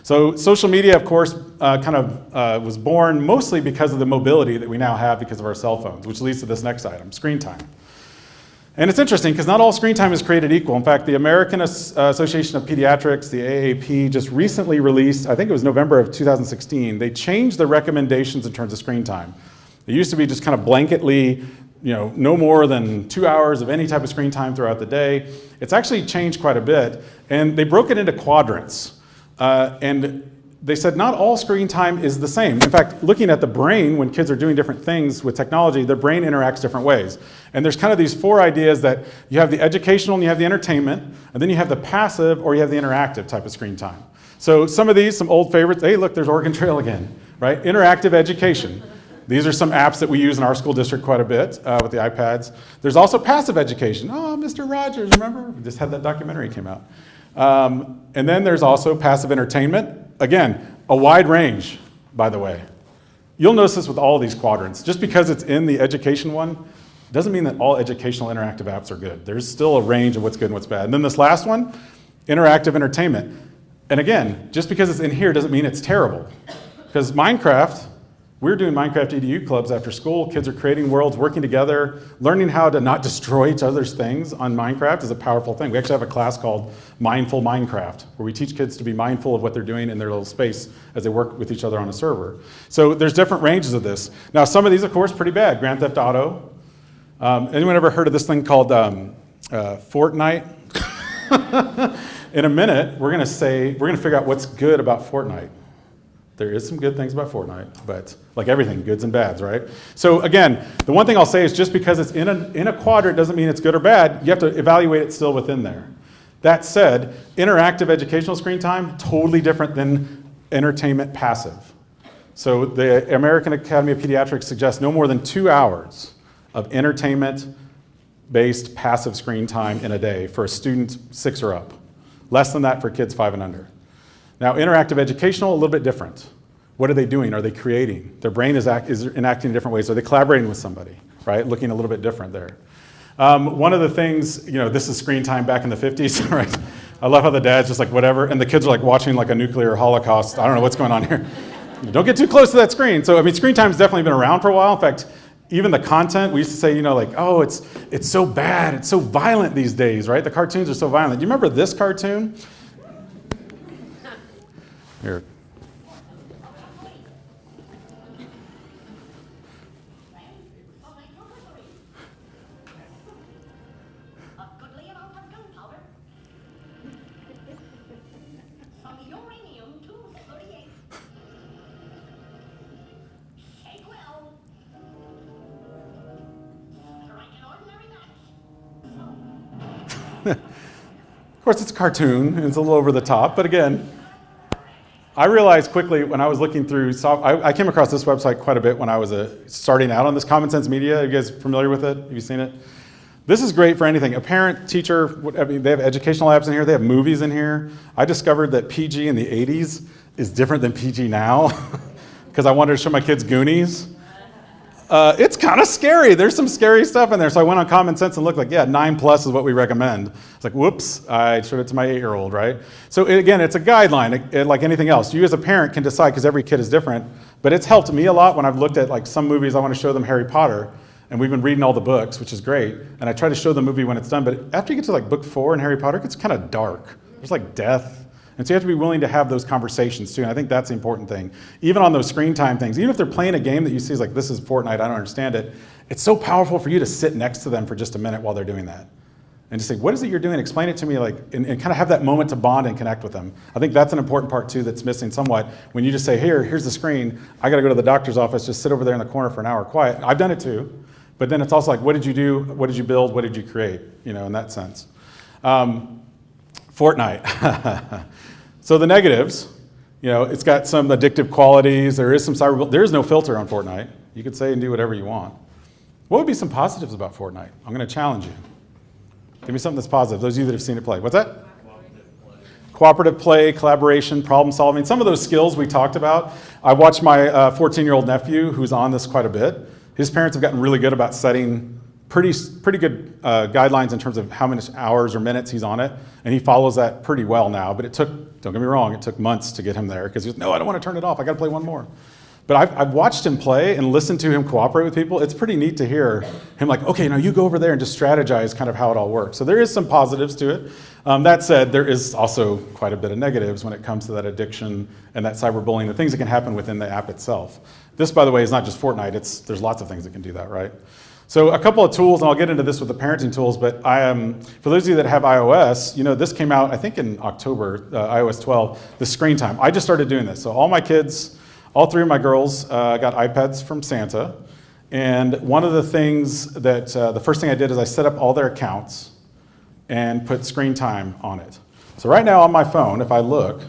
So social media, of course, was born mostly because of the mobility that we now have because of our cell phones, which leads to this next item, screen time. And it's interesting because not all screen time is created equal. In fact, the American Association of Pediatrics, the AAP, just recently released, I think it was November of 2016, they changed the recommendations in terms of screen time. It used to be just kind of blanketly, no more than 2 hours of any type of screen time throughout the day. It's actually changed quite a bit, and they broke it into quadrants. And they said not all screen time is the same. In fact, looking at the brain, when kids are doing different things with technology, their brain interacts different ways. And there's kind of these 4 ideas that you have the educational and you have the entertainment, and then you have the passive or you have the interactive type of screen time. So some of these, some old favorites, hey, look, there's Oregon Trail again, right? Interactive education. These are some apps that we use in our school district quite a bit with the iPads. There's also passive education. Oh, Mr. Rogers, remember? We just had that documentary came out. And then there's also passive entertainment. Again, a wide range, by the way. You'll notice this with all these quadrants. Just because it's in the education one doesn't mean that all educational interactive apps are good. There's still a range of what's good and what's bad. And then this last one, interactive entertainment. And again, just because it's in here doesn't mean it's terrible. Because Minecraft, we're doing Minecraft EDU clubs after school. Kids are creating worlds, working together, learning how to not destroy each other's things on Minecraft is a powerful thing. We actually have a class called Mindful Minecraft, where we teach kids to be mindful of what they're doing in their little space as they work with each other on a server. So there's different ranges of this. Now, some of these, of course, pretty bad. Grand Theft Auto. Anyone ever heard of this thing called Fortnite? In a minute, we're gonna figure out what's good about Fortnite. There is some good things about Fortnite, but like everything, goods and bads, right? So again, the one thing I'll say is just because it's in a quadrant doesn't mean it's good or bad. You have to evaluate it still within there. That said, interactive educational screen time, totally different than entertainment passive. So the American Academy of Pediatrics suggests no more than 2 hours of entertainment-based passive screen time in a day for a student 6 or up. Less than that for kids 5 and under. Now, interactive educational, a little bit different. What are they doing? Are they creating? Their brain is enacting in different ways. Are they collaborating with somebody, right? Looking a little bit different there. One of the things, this is screen time back in the 50s, right? I love how the dad's just like, whatever, and the kids are like watching like a nuclear holocaust. I don't know what's going on here. Don't get too close to that screen. So, screen time's definitely been around for a while. In fact, even the content, we used to say, oh, it's so bad, it's so violent these days, right? The cartoons are so violent. Do you remember this cartoon? Here. Of course, it's a cartoon, and it's a little over the top, but again, I realized quickly when I was looking through, I came across this website quite a bit when I was starting out on this Common Sense Media. Are you guys familiar with it? Have you seen it? This is great for anything. A parent, teacher, they have educational apps in here. They have movies in here. I discovered that PG in the 80s is different than PG now because I wanted to show my kids Goonies. It's kind of scary. There's some scary stuff in there. So I went on Common Sense and looked like, 9+ is what we recommend. It's like, whoops, I showed it to my 8-year-old, right? So again, it's a guideline, like anything else. You as a parent can decide because every kid is different. But it's helped me a lot when I've looked at like some movies. I want to show them Harry Potter, and we've been reading all the books, which is great. And I try to show the movie when it's done. But after you get to like book 4 in Harry Potter, it gets kind of dark. There's like death. And so you have to be willing to have those conversations too, and I think that's the important thing. Even on those screen time things, even if they're playing a game that you see is like, this is Fortnite, I don't understand it, it's so powerful for you to sit next to them for just a minute while they're doing that. And just say, what is it you're doing? Explain it to me, and kind of have that moment to bond and connect with them. I think that's an important part too that's missing somewhat. When you just say, here's the screen, I gotta go to the doctor's office, just sit over there in the corner for an hour quiet. I've done it too, but then it's also like, what did you do? What did you build? What did you create? In that sense. Fortnite. So the negatives, it's got some addictive qualities. There is some cyberbullying. There is no filter on Fortnite. You could say and do whatever you want. What would be some positives about Fortnite? I'm going to challenge you. Give me something that's positive. Those of you that have seen it play. What's that? Cooperative play, collaboration, problem solving. Some of those skills we talked about. I watched my 14-year-old nephew, who's on this quite a bit. His parents have gotten really good about setting pretty good guidelines in terms of how many hours or minutes he's on it, and he follows that pretty well now. But it took, don't get me wrong, it took months to get him there because he was, no, I don't want to turn it off. I got to play one more. But I've watched him play and listened to him cooperate with people. It's pretty neat to hear him like, okay, now you go over there and just strategize kind of how it all works. So there is some positives to it. That said, there is also quite a bit of negatives when it comes to that addiction and that cyberbullying, the things that can happen within the app itself. This, by the way, is not just Fortnite. There's lots of things that can do that, right? So a couple of tools, and I'll get into this with the parenting tools, but for those of you that have iOS, this came out, I think in October, iOS 12, the screen time. I just started doing this. So all my kids, all 3 of my girls got iPads from Santa. And one of the things that, the first thing I did is I set up all their accounts and put screen time on it. So right now on my phone, if I look,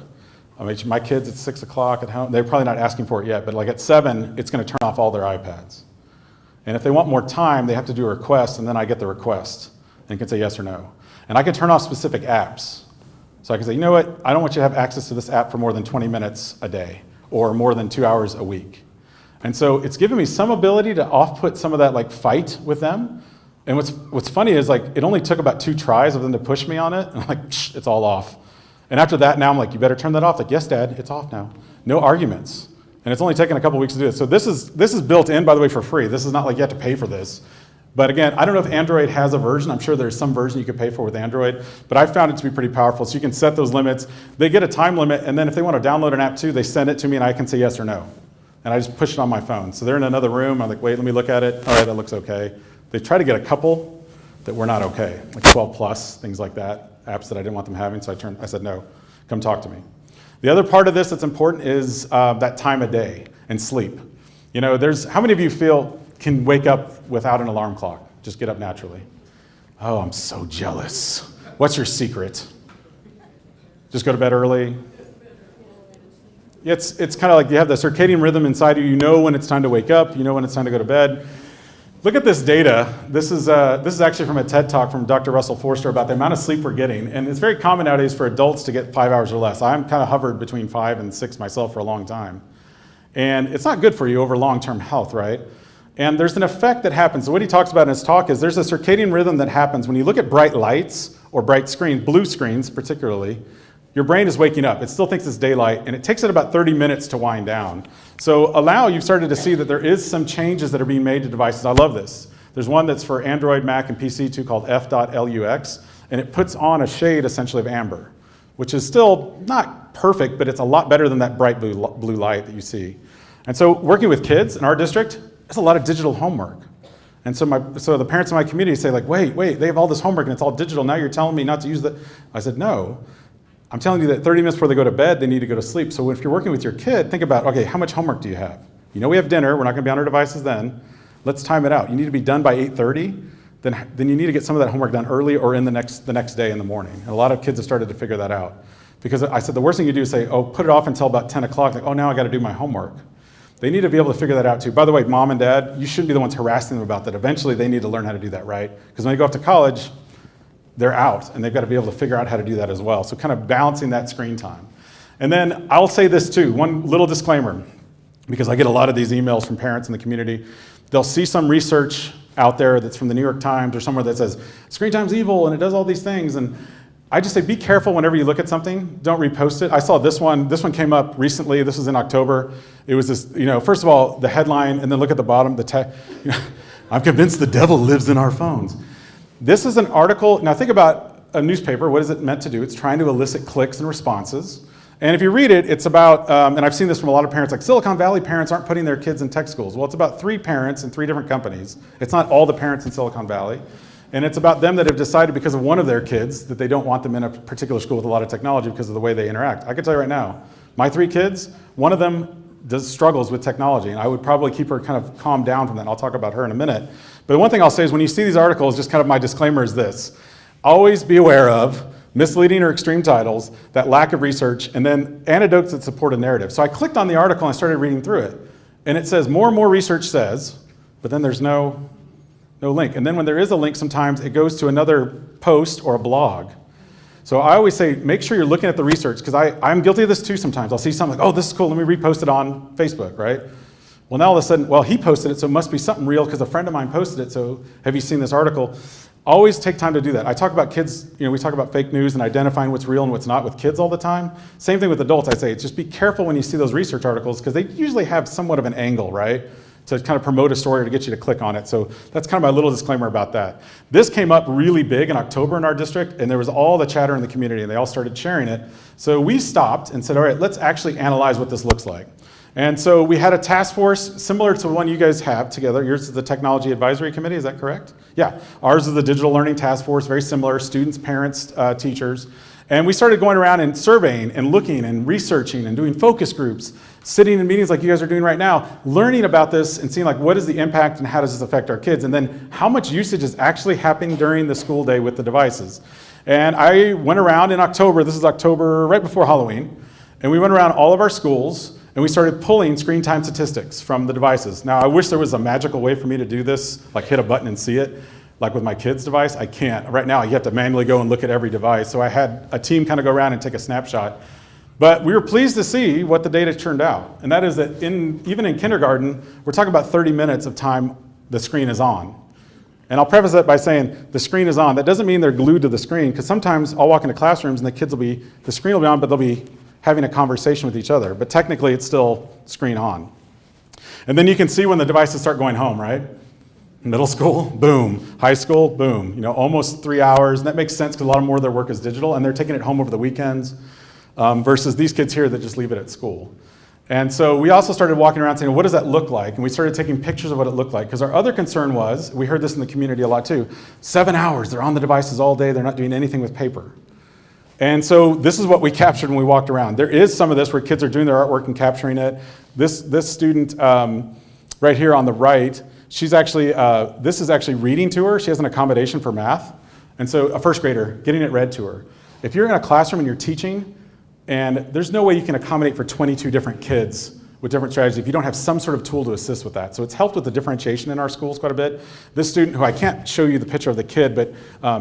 my kids at 6 o'clock at home, they're probably not asking for it yet, but like at 7, it's gonna turn off all their iPads. And if they want more time, they have to do a request, and then I get the request and can say yes or no. And I can turn off specific apps. So I can say, you know what, I don't want you to have access to this app for more than 20 minutes a day or more than 2 hours a week. And so it's given me some ability to off-put some of that like fight with them. And what's funny is like, it only took about 2 tries of them to push me on it. And I'm like, psh, it's all off. And after that, now I'm like, you better turn that off. Like, yes, Dad, it's off now. No arguments. And it's only taken a couple weeks to do it. So this is built in, by the way, for free. This is not like you have to pay for this. But again, I don't know if Android has a version. I'm sure there's some version you could pay for with Android. But I found it to be pretty powerful. So you can set those limits. They get a time limit. And then if they want to download an app too, they send it to me and I can say yes or no. And I just push it on my phone. So they're in another room. I'm like, wait, let me look at it. All right, that looks okay. They try to get a couple that were not okay, like 12 plus, things like that, apps that I didn't want them having. So I said, no, come talk to me. The other part of this that's important is that time of day and sleep. How many of you can wake up without an alarm clock? Just get up naturally. Oh, I'm so jealous. What's your secret? Just go to bed early? It's kind of like you have the circadian rhythm inside you. You know when it's time to wake up. You know when it's time to go to bed. Look at this data. This is actually from a TED Talk from Dr. Russell Forster about the amount of sleep we're getting. And it's very common nowadays for adults to get 5 hours or less. I'm kind of hovered between 5 and 6 myself for a long time. And it's not good for you over long-term health, right? And there's an effect that happens. So what he talks about in his talk is there's a circadian rhythm that happens when you look at bright lights or bright screens, blue screens particularly, your brain is waking up. It still thinks it's daylight, and it takes it about 30 minutes to wind down. So you've started to see that there is some changes that are being made to devices. I love this. There's one that's for Android, Mac, and PC too called f.lux, and it puts on a shade essentially of amber, which is still not perfect, but it's a lot better than that bright blue light that you see. And so working with kids in our district, there's a lot of digital homework. And so the parents in my community say like, wait, they have all this homework and it's all digital. Now you're telling me not to use that. I said, no. I'm telling you that 30 minutes before they go to bed, they need to go to sleep. So if you're working with your kid, think about, okay, how much homework do you have? We have dinner. We're not going to be on our devices then. Let's time it out. You need to be done by 8:30. Then you need to get some of that homework done early or in the next day in the morning. And a lot of kids have started to figure that out. Because I said the worst thing you do is say, oh, put it off until about 10 o'clock. Like, oh, now I got to do my homework. They need to be able to figure that out too. By the way, mom and dad, you shouldn't be the ones harassing them about that. Eventually, they need to learn how to do that, right? Because when they go off to college, they're out, and they've got to be able to figure out how to do that as well. So kind of balancing that screen time. And then I'll say this too, one little disclaimer, because I get a lot of these emails from parents in the community. They'll see some research out there that's from the New York Times or somewhere that says, screen time's evil and it does all these things. And I just say, be careful whenever you look at something, don't repost it. I saw this one came up recently, this was in October. It was this, first of all, the headline, and then look at the bottom, I'm convinced the devil lives in our phones. This is an article, now think about a newspaper, what is it meant to do? It's trying to elicit clicks and responses. And if you read it, it's about, and I've seen this from a lot of parents, like Silicon Valley parents aren't putting their kids in tech schools. Well, it's about 3 parents in 3 different companies. It's not all the parents in Silicon Valley. And it's about them that have decided because of one of their kids that they don't want them in a particular school with a lot of technology because of the way they interact. I can tell you right now, my 3 kids, one of them struggles with technology, and I would probably keep her kind of calmed down from that, and I'll talk about her in a minute. But the one thing I'll say is when you see these articles, just kind of my disclaimer is this. Always be aware of misleading or extreme titles, that lack of research, and then anecdotes that support a narrative. So I clicked on the article and I started reading through it. And it says more and more research says, but then there's no link. And then when there is a link, sometimes it goes to another post or a blog. So I always say, make sure you're looking at the research, because I'm guilty of this too sometimes. I'll see something like, oh, this is cool, let me repost it on Facebook, right? Well, now all of a sudden, well, he posted it, so it must be something real because a friend of mine posted it, so have you seen this article? Always take time to do that. I talk about kids, we talk about fake news and identifying what's real and what's not with kids all the time. Same thing with adults, I say. Just be careful when you see those research articles because they usually have somewhat of an angle, right? To kind of promote a story or to get you to click on it. So that's kind of my little disclaimer about that. This came up really big in October in our district, and there was all the chatter in the community, and they all started sharing it. So we stopped and said, all right, let's actually analyze what this looks like. And so we had a task force similar to the one you guys have together. Yours is the Technology Advisory Committee, is that correct? Yeah, ours is the Digital Learning Task Force, very similar, students, parents, teachers. And we started going around and surveying and looking and researching and doing focus groups, sitting in meetings like you guys are doing right now, learning about this and seeing like what is the impact and how does this affect our kids, and then how much usage is actually happening during the school day with the devices. And I went around in October, this is October right before Halloween, and we went around all of our schools and we started pulling screen time statistics from the devices. Now, I wish there was a magical way for me to do this, like hit a button and see it, like with my kid's device. I can't. Right now, you have to manually go and look at every device. So I had a team kind of go around and take a snapshot. But we were pleased to see what the data turned out. And that is that even in kindergarten, we're talking about 30 minutes of time the screen is on. And I'll preface that by saying the screen is on. That doesn't mean they're glued to the screen, because sometimes I'll walk into classrooms and the screen will be on, but they'll be having a conversation with each other. But technically, it's still screen on. And then you can see when the devices start going home, right? Middle school, boom. High school, boom. Almost 3 hours. And that makes sense because a lot more of their work is digital, and they're taking it home over the weekends versus these kids here that just leave it at school. And so we also started walking around saying, what does that look like? And we started taking pictures of what it looked like, because our other concern was, we heard this in the community a lot too, 7 hours, they're on the devices all day, they're not doing anything with paper. And so this is what we captured when we walked around. There is some of this where kids are doing their artwork and capturing it. This student right here on the right, she's actually, this is actually reading to her. She has an accommodation for math. And so a first grader, getting it read to her. If you're in a classroom and you're teaching, and there's no way you can accommodate for 22 different kids with different strategies if you don't have some sort of tool to assist with that. So it's helped with the differentiation in our schools quite a bit. This student, who I can't show you the picture of the kid, but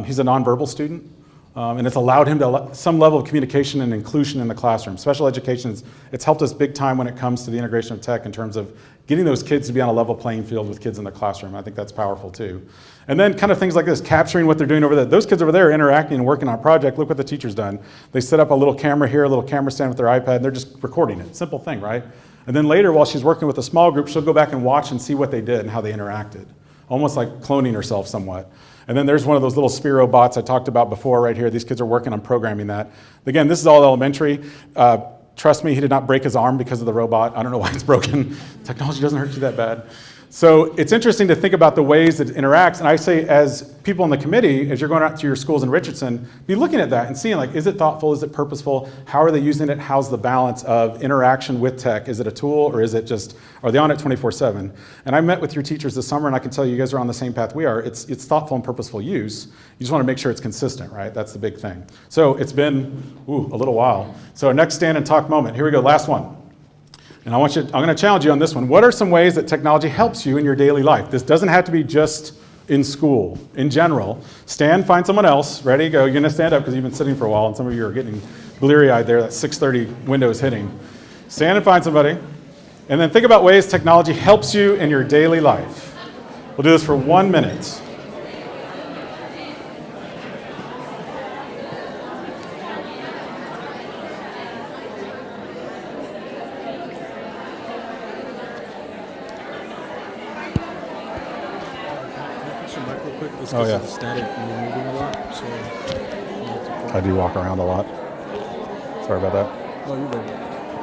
he's a nonverbal student. And it's allowed him to some level of communication and inclusion in the classroom. Special education, it's helped us big time when it comes to the integration of tech in terms of getting those kids to be on a level playing field with kids in the classroom. I think that's powerful too. And then kind of things like this, capturing what they're doing over there. Those kids over there are interacting and working on a project. Look what the teacher's done. They set up a little camera here, a little camera stand with their iPad, and they're just recording it. Simple thing, right? And then later, while she's working with a small group, she'll go back and watch and see what they did and how they interacted. Almost like cloning herself somewhat. And then there's one of those little Sphero bots I talked about before right here. These kids are working on programming that. Again, this is all elementary. Trust me, he did not break his arm because of the robot. I don't know why it's broken. Technology doesn't hurt you that bad. So it's interesting to think about the ways that it interacts. And I say, as people in the committee, as you're going out to your schools in Richardson, be looking at that and seeing, like, is it thoughtful? Is it purposeful? How are they using it? How's the balance of interaction with tech? Is it a tool, or is it just, are they on it 24/7? And I met with your teachers this summer, and I can tell you guys are on the same path we are. It's thoughtful and purposeful use. You just want to make sure it's consistent, right? That's the big thing. So it's been, a little while. So our next stand and talk moment. Here we go, last one. And I'm going to challenge you on this one. What are some ways that technology helps you in your daily life? This doesn't have to be just in school. In general, stand, find someone else. Ready, go. You're going to stand up because you've been sitting for a while, and some of you are getting bleary-eyed there. That 6:30 window is hitting. Stand and find somebody. And then think about ways technology helps you in your daily life. We'll do this for 1 minute. Oh, yeah. Static and you're moving a lot, so I do walk around a lot. Sorry about that. oh, you're good.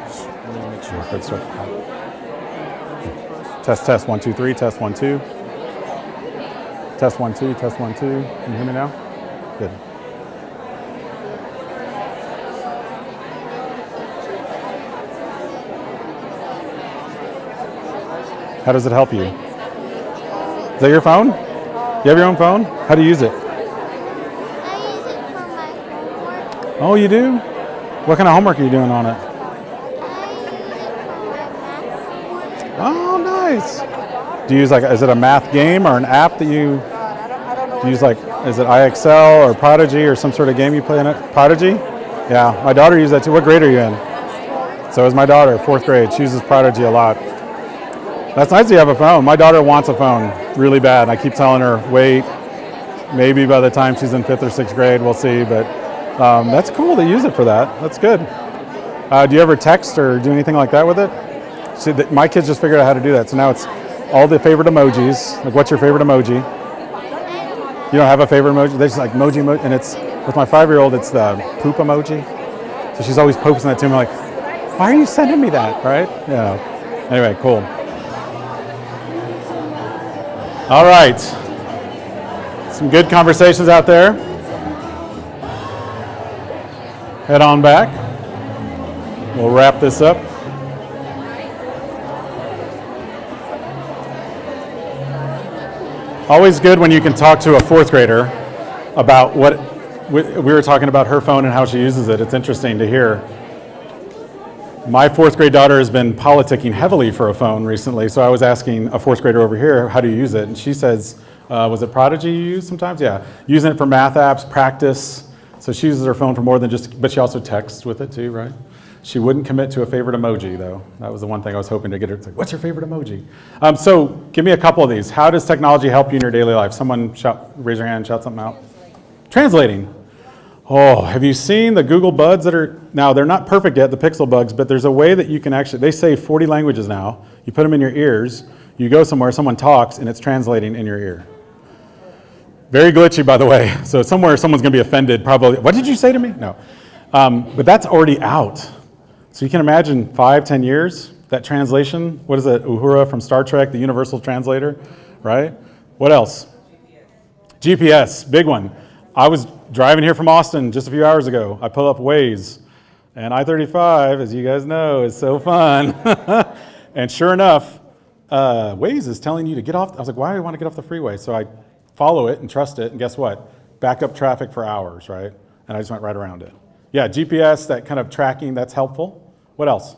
Just wanted to make sure. Good stuff. Test 1 2 3. Test 1 2. Test 1 2. Test 1 2. Can you hear me now? Good. How does it help you? Is that your phone? You have your own phone? How do you use it? I use it for my homework. Oh, you do? What kind of homework are you doing on it? I use it for my math homework. Oh, nice. Do you use is it a math game or an app that you use, is it IXL or Prodigy or some sort of game you play in it? Prodigy? Yeah, my daughter uses that too. What grade are you in? So is my daughter, 4th grade. She uses Prodigy a lot. That's nice that you have a phone. My daughter wants a phone really bad. I keep telling her, wait. maybe by the time she's in 5th or 6th grade, we'll see. But that's cool to use it for that. That's good. Do you ever text or do anything like that with it? See, my kids just figured out how to do that. So now it's all the favorite emojis. Like, what's your favorite emoji? You don't have a favorite emoji? There's like emoji, and it's, with my 5-year-old, it's the poop emoji. So she's always posting that to me, like, why are you sending me that, right? Yeah. Anyway, cool. All right. Some good conversations out there. Head on back. We'll wrap this up. Always good when you can talk to a 4th grader about what we were talking about, her phone and how she uses it. It's interesting to hear. My 4th grade daughter has been politicking heavily for a phone recently, so I was asking a 4th grader over here, how do you use it? And she says, was it Prodigy you use sometimes? Yeah, using it for math apps, practice. So she uses her phone for more than just, but she also texts with it too, right? She wouldn't commit to a favorite emoji, though. That was the one thing I was hoping to get her. It's like, what's your favorite emoji? So give me a couple of these. How does technology help you in your daily life? Someone raise your hand, shout something out. Translating. Oh, have you seen the Google Buds that are, now they're not perfect yet, the Pixel Buds, but there's a way that you can actually, they say 40 languages now. You put them in your ears, you go somewhere, someone talks, and it's translating in your ear. Very glitchy, by the way. So somewhere someone's going to be offended, probably. What did you say to me? No. But that's already out. So you can imagine 5-10 years, that translation. What is it? Uhura from Star Trek, the universal translator, right? What else? GPS, big one. I was driving here from Austin just a few hours ago. I pull up Waze, and I-35, as you guys know, is so fun. And sure enough, Waze is telling you to get off. I was like, why do I want to get off the freeway? So I follow it and trust it, and guess what? Backed up traffic for hours, right? And I just went right around it. Yeah, GPS, that kind of tracking, that's helpful. What else?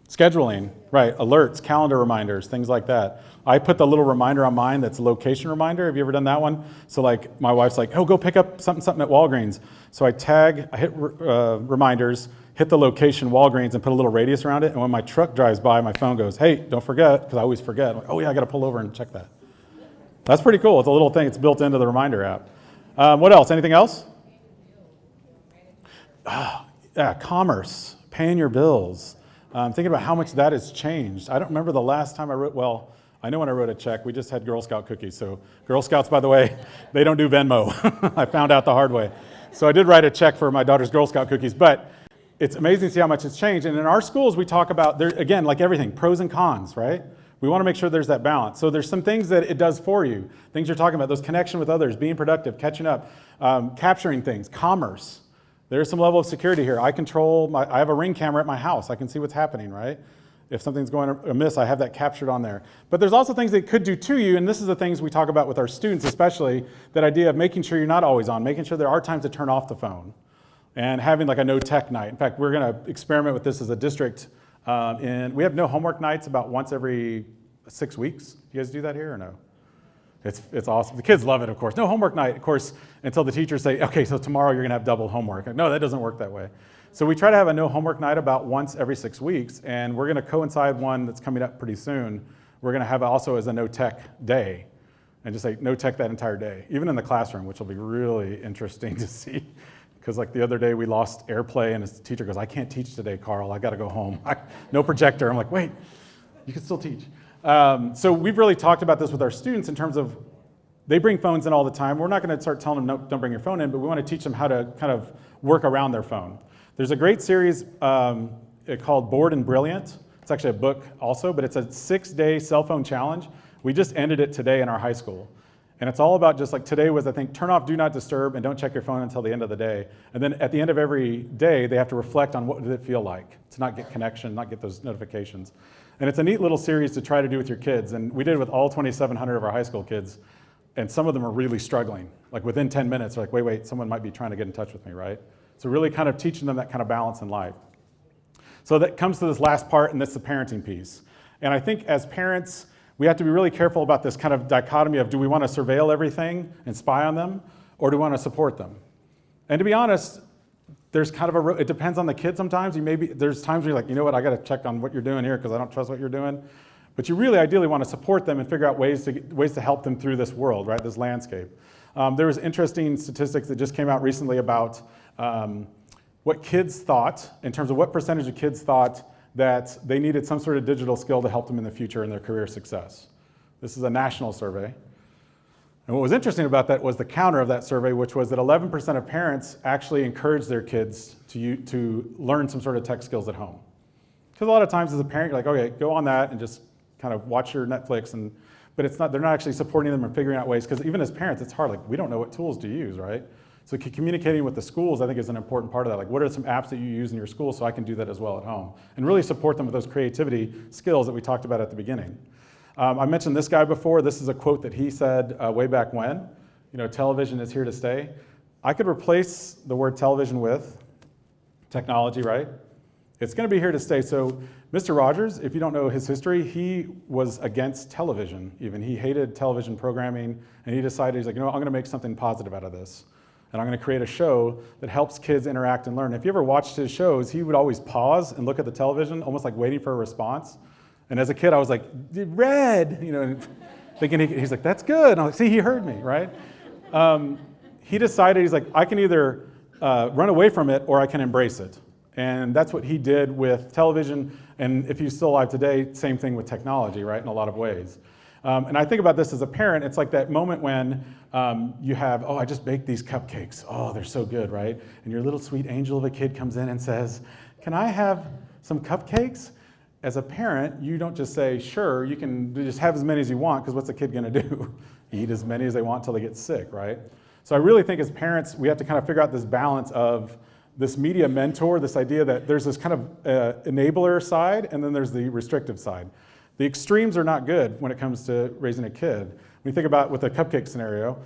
Scheduling, right, alerts, calendar reminders, things like that. I put the little reminder on mine that's a location reminder. Have you ever done that one? So like my wife's like, oh, go pick up something at Walgreens. So I hit reminders, hit the location Walgreens and put a little radius around it. And when my truck drives by, my phone goes, hey, don't forget, because I always forget. I'm like, oh yeah, I got to pull over and check that. That's pretty cool. It's a little thing. It's built into the reminder app. What else? Anything else? Yeah, commerce, paying your bills. Thinking about how much that has changed. I don't remember the last time I wrote, well, I know when I wrote a check, we just had Girl Scout cookies. So Girl Scouts, by the way, they don't do Venmo. I found out the hard way. So I did write a check for my daughter's Girl Scout cookies, but it's amazing to see how much it's changed. And in our schools, we talk about, there, again, like everything, pros and cons, right? We want to make sure there's that balance. So there's some things that it does for you, things you're talking about, those connection with others, being productive, catching up, capturing things, commerce. There's some level of security here. I have a Ring camera at my house. I can see what's happening, right? If something's going amiss, I have that captured on there. But there's also things that it could do to you, and this is the things we talk about with our students especially, that idea of making sure you're not always on, making sure there are times to turn off the phone, and having like a no tech night. In fact, we're gonna experiment with this as a district, and we have no homework nights about once every 6 weeks. You guys do that here or no? It's awesome. The kids love it, of course. No homework night, of course, until the teachers say, okay, so tomorrow you're gonna have double homework. No, that doesn't work that way. So we try to have a no homework night about once every 6 weeks, and we're gonna coincide one that's coming up pretty soon. We're gonna have also as a no tech day, and just say no tech that entire day, even in the classroom, which will be really interesting to see. Because like the other day we lost AirPlay and his teacher goes, I can't teach today, Carl, I gotta go home. No projector. I'm like, wait, you can still teach. So we've really talked about this with our students in terms of, they bring phones in all the time. We're not gonna start telling them, no, don't bring your phone in, but we wanna teach them how to kind of work around their phone. There's a great series called Bored and Brilliant. It's actually a book also, but it's a 6-day cell phone challenge. We just ended it today in our high school. And it's all about just like today was, I think, turn off Do Not Disturb and don't check your phone until the end of the day. And then at the end of every day, they have to reflect on what did it feel like to not get connection, not get those notifications. And it's a neat little series to try to do with your kids. And we did it with all 2,700 of our high school kids. And some of them are really struggling. Like within 10 minutes, they're like, wait, someone might be trying to get in touch with me, right? So really kind of teaching them that kind of balance in life. So that comes to this last part, and that's the parenting piece. And I think as parents, we have to be really careful about this kind of dichotomy of, do we want to surveil everything and spy on them, or do we want to support them? And to be honest, there's kind of it depends on the kid sometimes. There's times where you're like, you know what, I got to check on what you're doing here because I don't trust what you're doing. But you really ideally want to support them and figure out ways to help them through this world, right, this landscape. There was interesting statistics that just came out recently about what kids thought, in terms of what percentage of kids thought that they needed some sort of digital skill to help them in the future in their career success. This is a national survey. And what was interesting about that was the counter of that survey, which was that 11% of parents actually encourage their kids to learn some sort of tech skills at home. Because a lot of times as a parent, you're like, okay, go on that and just kind of watch your Netflix, but they're not actually supporting them or figuring out ways, because even as parents, it's hard, like we don't know what tools to use, right? So communicating with the schools, I think, is an important part of that. Like, what are some apps that you use in your school so I can do that as well at home? And really support them with those creativity skills that we talked about at the beginning. I mentioned this guy before. This is a quote that he said way back when. Television is here to stay. I could replace the word television with technology, right? It's going to be here to stay. So Mr. Rogers, if you don't know his history, he was against television even. He hated television programming, and he decided, he's like, I'm going to make something positive out of this. And I'm going to create a show that helps kids interact and learn. If you ever watched his shows, he would always pause and look at the television, almost like waiting for a response. And as a kid, I was like, red, thinking he's like, that's good. And I'm like, see, he heard me, right? He decided, he's like, I can either run away from it or I can embrace it. And that's what he did with television. And if he's still alive today, same thing with technology, right, in a lot of ways. And I think about this as a parent. It's like that moment when you have, I just baked these cupcakes. Oh, they're so good, right? And your little sweet angel of a kid comes in and says, can I have some cupcakes? As a parent, you don't just say, sure, you can just have as many as you want, because what's a kid going to do? Eat as many as they want until they get sick, right? So I really think as parents, we have to kind of figure out this balance of this media mentor, this idea that there's this kind of enabler side, and then there's the restrictive side. The extremes are not good when it comes to raising a kid. When you think about with a cupcake scenario,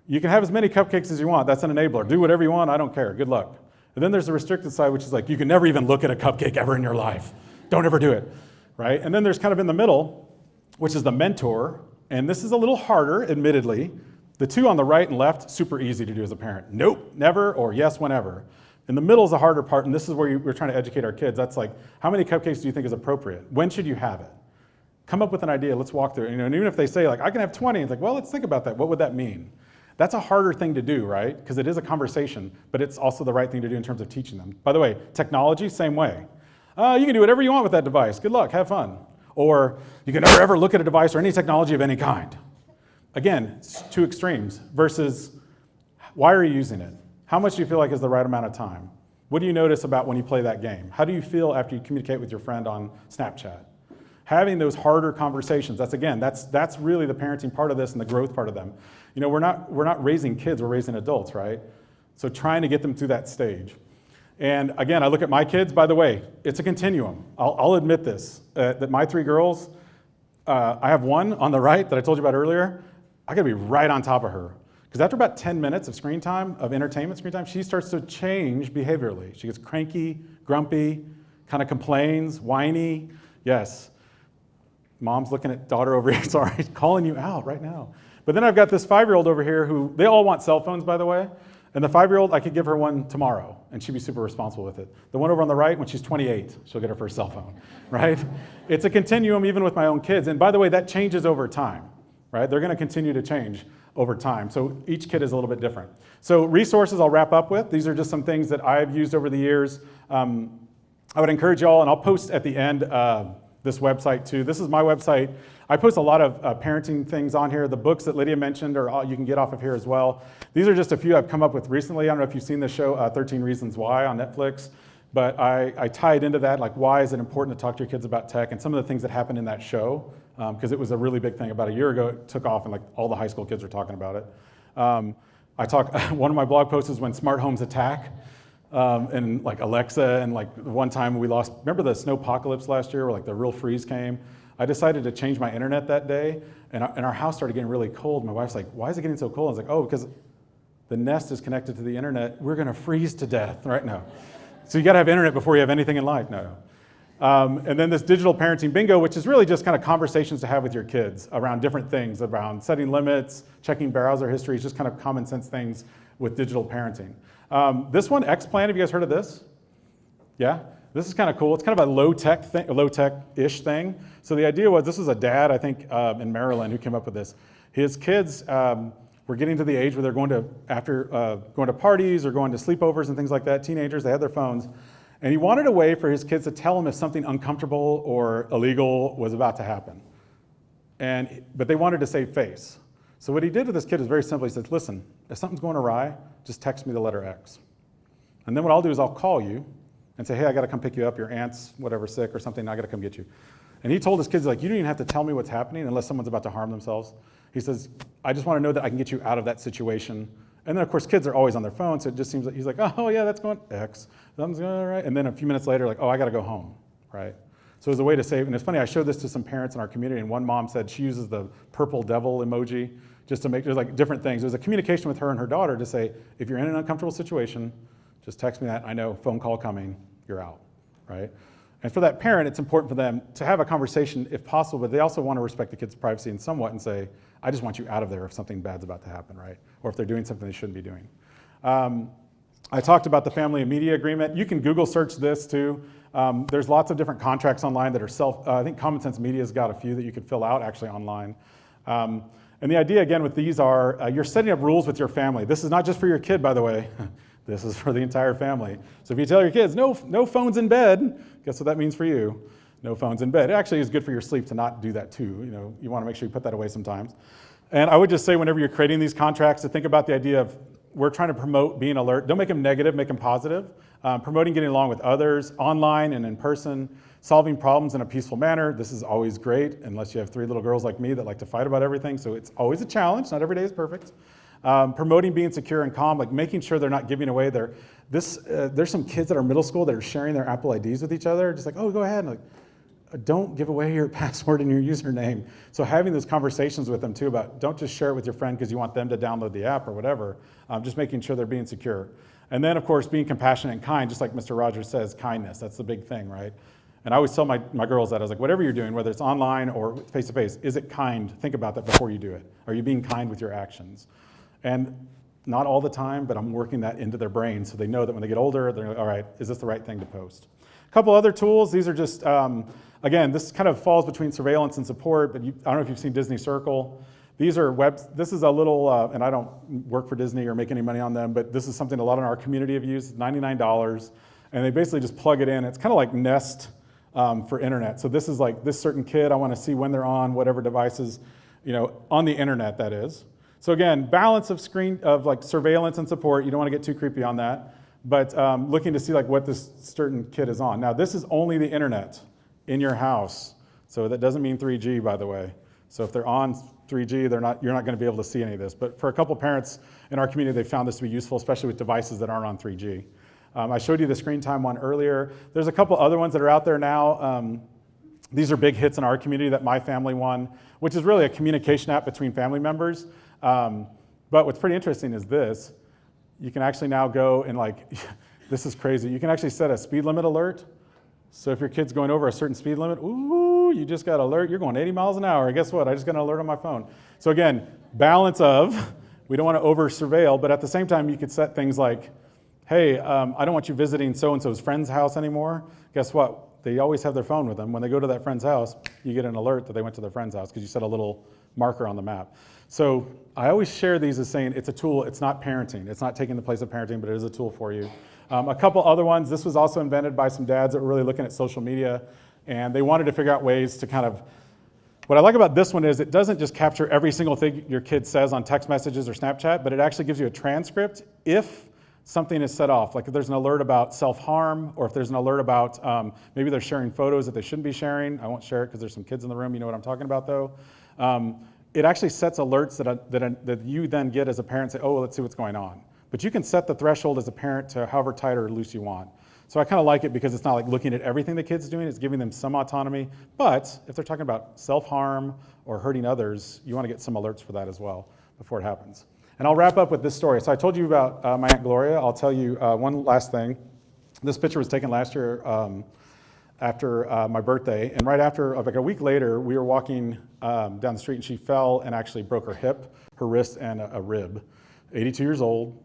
you can have as many cupcakes as you want. That's an enabler. Do whatever you want. I don't care. Good luck. And then there's the restricted side, which is like, you can never even look at a cupcake ever in your life. Don't ever do it, right? And then there's kind of in the middle, which is the mentor. And this is a little harder, admittedly. The two on the right and left, super easy to do as a parent. Nope, never, or yes, whenever. In the middle is the harder part, and this is where we're trying to educate our kids. That's like, how many cupcakes do you think is appropriate? When should you have it? Come up with an idea, let's walk through it. And even if they say, like, I can have 20, it's like, well, let's think about that. What would that mean? That's a harder thing to do, right? Because it is a conversation, but it's also the right thing to do in terms of teaching them. By the way, technology, same way. You can do whatever you want with that device. Good luck, have fun. Or you can never ever look at a device or any technology of any kind. Again, it's two extremes versus why are you using it? How much do you feel like is the right amount of time? What do you notice about when you play that game? How do you feel after you communicate with your friend on Snapchat? Having those harder conversations, that's really the parenting part of this and the growth part of them. We're not raising kids, we're raising adults, right? So trying to get them through that stage. And again, I look at my kids, by the way, it's a continuum. I'll admit this, that my three girls, I have one on the right that I told you about earlier. I gotta be right on top of her. Because after about 10 minutes of screen time, of entertainment screen time, she starts to change behaviorally. She gets cranky, grumpy, kind of complains, whiny. Yes, mom's looking at daughter over here, sorry, calling you out right now. But then I've got this 5-year-old over here who, they all want cell phones, by the way. And the 5-year-old, I could give her one tomorrow, and she'd be super responsible with it. The one over on the right, when she's 28, she'll get her first cell phone, right? It's a continuum even with my own kids. And by the way, that changes over time, right? They're gonna continue to change over time. So each kid is a little bit different. So resources I'll wrap up with. These are just some things that I've used over the years. I would encourage y'all, and I'll post at the end this website too. This is my website. I post a lot of parenting things on here. The books that Lydia mentioned you can get off of here as well. These are just a few I've come up with recently. I don't know if you've seen the show 13 Reasons Why on Netflix, but I tied into that, like why is it important to talk to your kids about tech and some of the things that happened in that show, because it was a really big thing. About a year ago, it took off and like all the high school kids were talking about it. One of my blog posts is when smart homes attack. And like Alexa, and like one time we lost, remember the snowpocalypse last year where like the real freeze came? I decided to change my internet that day, and our house started getting really cold. My wife's like, why is it getting so cold? I was like, oh, because the Nest is connected to the internet. We're gonna freeze to death right now. So you gotta have internet before you have anything in life, no. And then this digital parenting bingo, which is really just kind of conversations to have with your kids around different things, around setting limits, checking browser histories, just kind of common sense things with digital parenting. This one, X-Plan, have you guys heard of this? Yeah? This is kind of cool. It's kind of a low-tech thing, a low-tech-ish thing. So the idea was, this was a dad, I think, in Maryland who came up with this. His kids were getting to the age where they're going to parties or going to sleepovers and things like that. Teenagers, they had their phones. And he wanted a way for his kids to tell him if something uncomfortable or illegal was about to happen. But they wanted to save face. So what he did with this kid is very simple. He says, listen, if something's going awry, just text me the letter X. And then what I'll do is I'll call you and say, hey, I got to come pick you up. Your aunt's whatever sick or something. I got to come get you. And he told his kids, like, you don't even have to tell me what's happening unless someone's about to harm themselves. He says, I just want to know that I can get you out of that situation. And then, of course, kids are always on their phone, so it just seems like he's like, oh, yeah, that's going X. Something's going all right. And then a few minutes later, like, oh, I got to go home, right? So it was a way to save. And it's funny, I showed this to some parents in our community, and one mom said she uses the purple devil emoji just to make, there's like different things. It was a communication with her and her daughter to say, if you're in an uncomfortable situation, just text me that. I know, phone call coming, you're out, right? And for that parent, it's important for them to have a conversation if possible, but they also want to respect the kid's privacy and somewhat and say, I just want you out of there if something bad's about to happen, right? Or if they're doing something they shouldn't be doing. I talked about the family and media agreement. You can Google search this too. There's lots of different contracts online that are I think Common Sense Media's got a few that you could fill out actually online. And the idea again with these are, you're setting up rules with your family. This is not just for your kid, by the way. This is for the entire family. So if you tell your kids, no phones in bed, guess what that means for you? No phones in bed. It actually is good for your sleep to not do that too. You know, you want to make sure you put that away sometimes. And I would just say whenever you're creating these contracts to think about the idea of we're trying to promote being alert. Don't make them negative, make them positive. Promoting getting along with others, online and in person, solving problems in a peaceful manner. This is always great, unless you have 3 little girls like me that like to fight about everything. So it's always a challenge. Not every day is perfect. Promoting being secure and calm, like making sure they're not giving away there's some kids that are middle school that are sharing their Apple IDs with each other, just like, oh, go ahead. And like, don't give away your password and your username. So having those conversations with them too about don't just share it with your friend because you want them to download the app or whatever, just making sure they're being secure. And then of course, being compassionate and kind, just like Mr. Rogers says, kindness, that's the big thing, right? And I always tell my girls that, I was like, whatever you're doing, whether it's online or face-to-face, is it kind? Think about that before you do it. Are you being kind with your actions? And not all the time, but I'm working that into their brain so they know that when they get older, they're like, all right, is this the right thing to post? A couple other tools, these are just, again, this kind of falls between surveillance and support, but I don't know if you've seen Disney Circle. These are this is a little, and I don't work for Disney or make any money on them, but this is something a lot in our community have used, $99, and they basically just plug it in. It's kind of like Nest for internet. So this is like this certain kid, I want to see when they're on whatever devices, on the internet that is. So again, balance of like surveillance and support. You don't want to get too creepy on that, but looking to see like what this certain kid is on. Now this is only the internet in your house. So that doesn't mean 3G, by the way. So if they're on 3G, you're not going to be able to see any of this. But for a couple parents in our community, they found this to be useful, especially with devices that aren't on 3G. I showed you the screen time one earlier. There's a couple other ones that are out there now. These are big hits in our community, that My Family one, which is really a communication app between family members. But what's pretty interesting is this. You can actually now go and this is crazy. You can actually set a speed limit alert. So if your kid's going over a certain speed limit, ooh, you just got an alert. You're going 80 miles an hour. And guess what? I just got an alert on my phone. So again, balance of, we don't want to over surveil, but at the same time, you could set things like, hey, I don't want you visiting so-and-so's friend's house anymore. Guess what? They always have their phone with them. When they go to that friend's house, you get an alert that they went to their friend's house because you set a little marker on the map. So I always share these as saying it's a tool. It's not parenting. It's not taking the place of parenting, but it is a tool for you. A couple other ones. This was also invented by some dads that were really looking at social media, and they wanted to figure out ways to kind of, what I like about this one is it doesn't just capture every single thing your kid says on text messages or Snapchat, but it actually gives you a transcript if something is set off. Like if there's an alert about self-harm, or if there's an alert about maybe they're sharing photos that they shouldn't be sharing. I won't share it because there's some kids in the room. You know what I'm talking about though. It actually sets alerts that you then get as a parent, say, oh, well, let's see what's going on. But you can set the threshold as a parent to however tight or loose you want. So I kind of like it because it's not like looking at everything the kid's doing, it's giving them some autonomy. But if they're talking about self-harm or hurting others, you want to get some alerts for that as well before it happens. And I'll wrap up with this story. So I told you about my Aunt Gloria. I'll tell you one last thing. This picture was taken last year after my birthday. And right after, like a week later, we were walking down the street and she fell and actually broke her hip, her wrist, and a rib. 82 years old.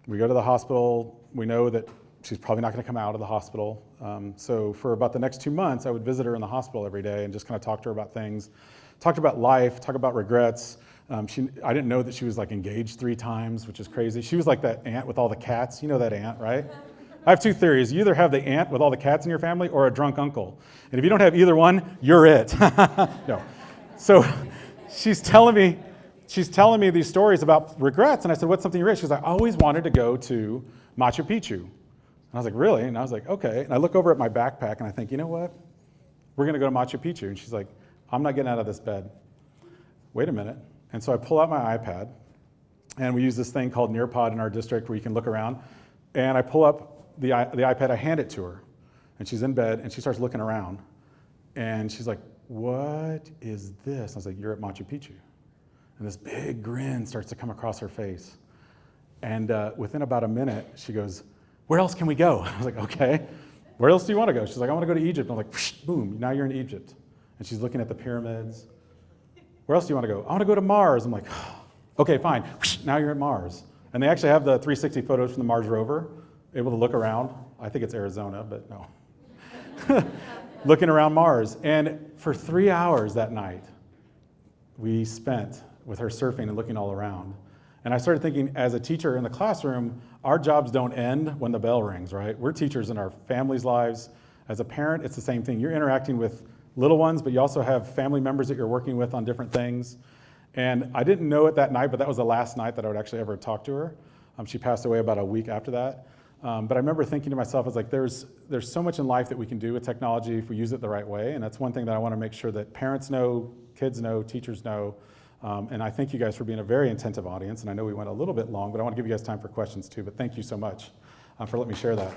We go to the hospital. We know that she's probably not going to come out of the hospital. So for about the next 2 months, I would visit her in the hospital every day and just kind of talk to her about things, talk about life, talk about regrets. I didn't know that she was like engaged 3 times, which is crazy. She was like that aunt with all the cats. You know that aunt, right? I have 2 theories. You either have the aunt with all the cats in your family or a drunk uncle. And if you don't have either one, you're it. No. So she's telling me these stories about regrets. And I said, what's something you regret? She's like, I always wanted to go to Machu Picchu. And I was like, really? And I was like, okay. And I look over at my backpack and I think, you know what? We're going to go to Machu Picchu. And she's like, I'm not getting out of this bed. Wait a minute. And so I pull out my iPad, and we use this thing called Nearpod in our district where you can look around. And I pull up the iPad, I hand it to her, and she's in bed, and she starts looking around. And she's like, what is this? I was like, you're at Machu Picchu. And this big grin starts to come across her face. And within about a minute, she goes, where else can we go? I was like, okay. Where else do you want to go? She's like, I want to go to Egypt. I'm like, whoosh, boom, now you're in Egypt. And she's looking at the pyramids. Where else do you want to go? I want to go to Mars. I'm like, okay, fine. Whoosh, now you're at Mars. And they actually have the 360 photos from the Mars rover, able to look around. I think it's Arizona, but no. Looking around Mars. And for 3 hours that night, we spent with her surfing and looking all around. And I started thinking, as a teacher in the classroom, our jobs don't end when the bell rings, right? We're teachers in our families' lives. As a parent, it's the same thing. You're interacting with little ones, but you also have family members that you're working with on different things. And I didn't know it that night, but that was the last night that I would actually ever talk to her. She passed away about a week after that. But I remember thinking to myself, I was like, there's so much in life that we can do with technology if we use it the right way. And that's one thing that I want to make sure that parents know, kids know, teachers know. And I thank you guys for being a very attentive audience. And I know we went a little bit long, but I want to give you guys time for questions too. But thank you so much for letting me share that.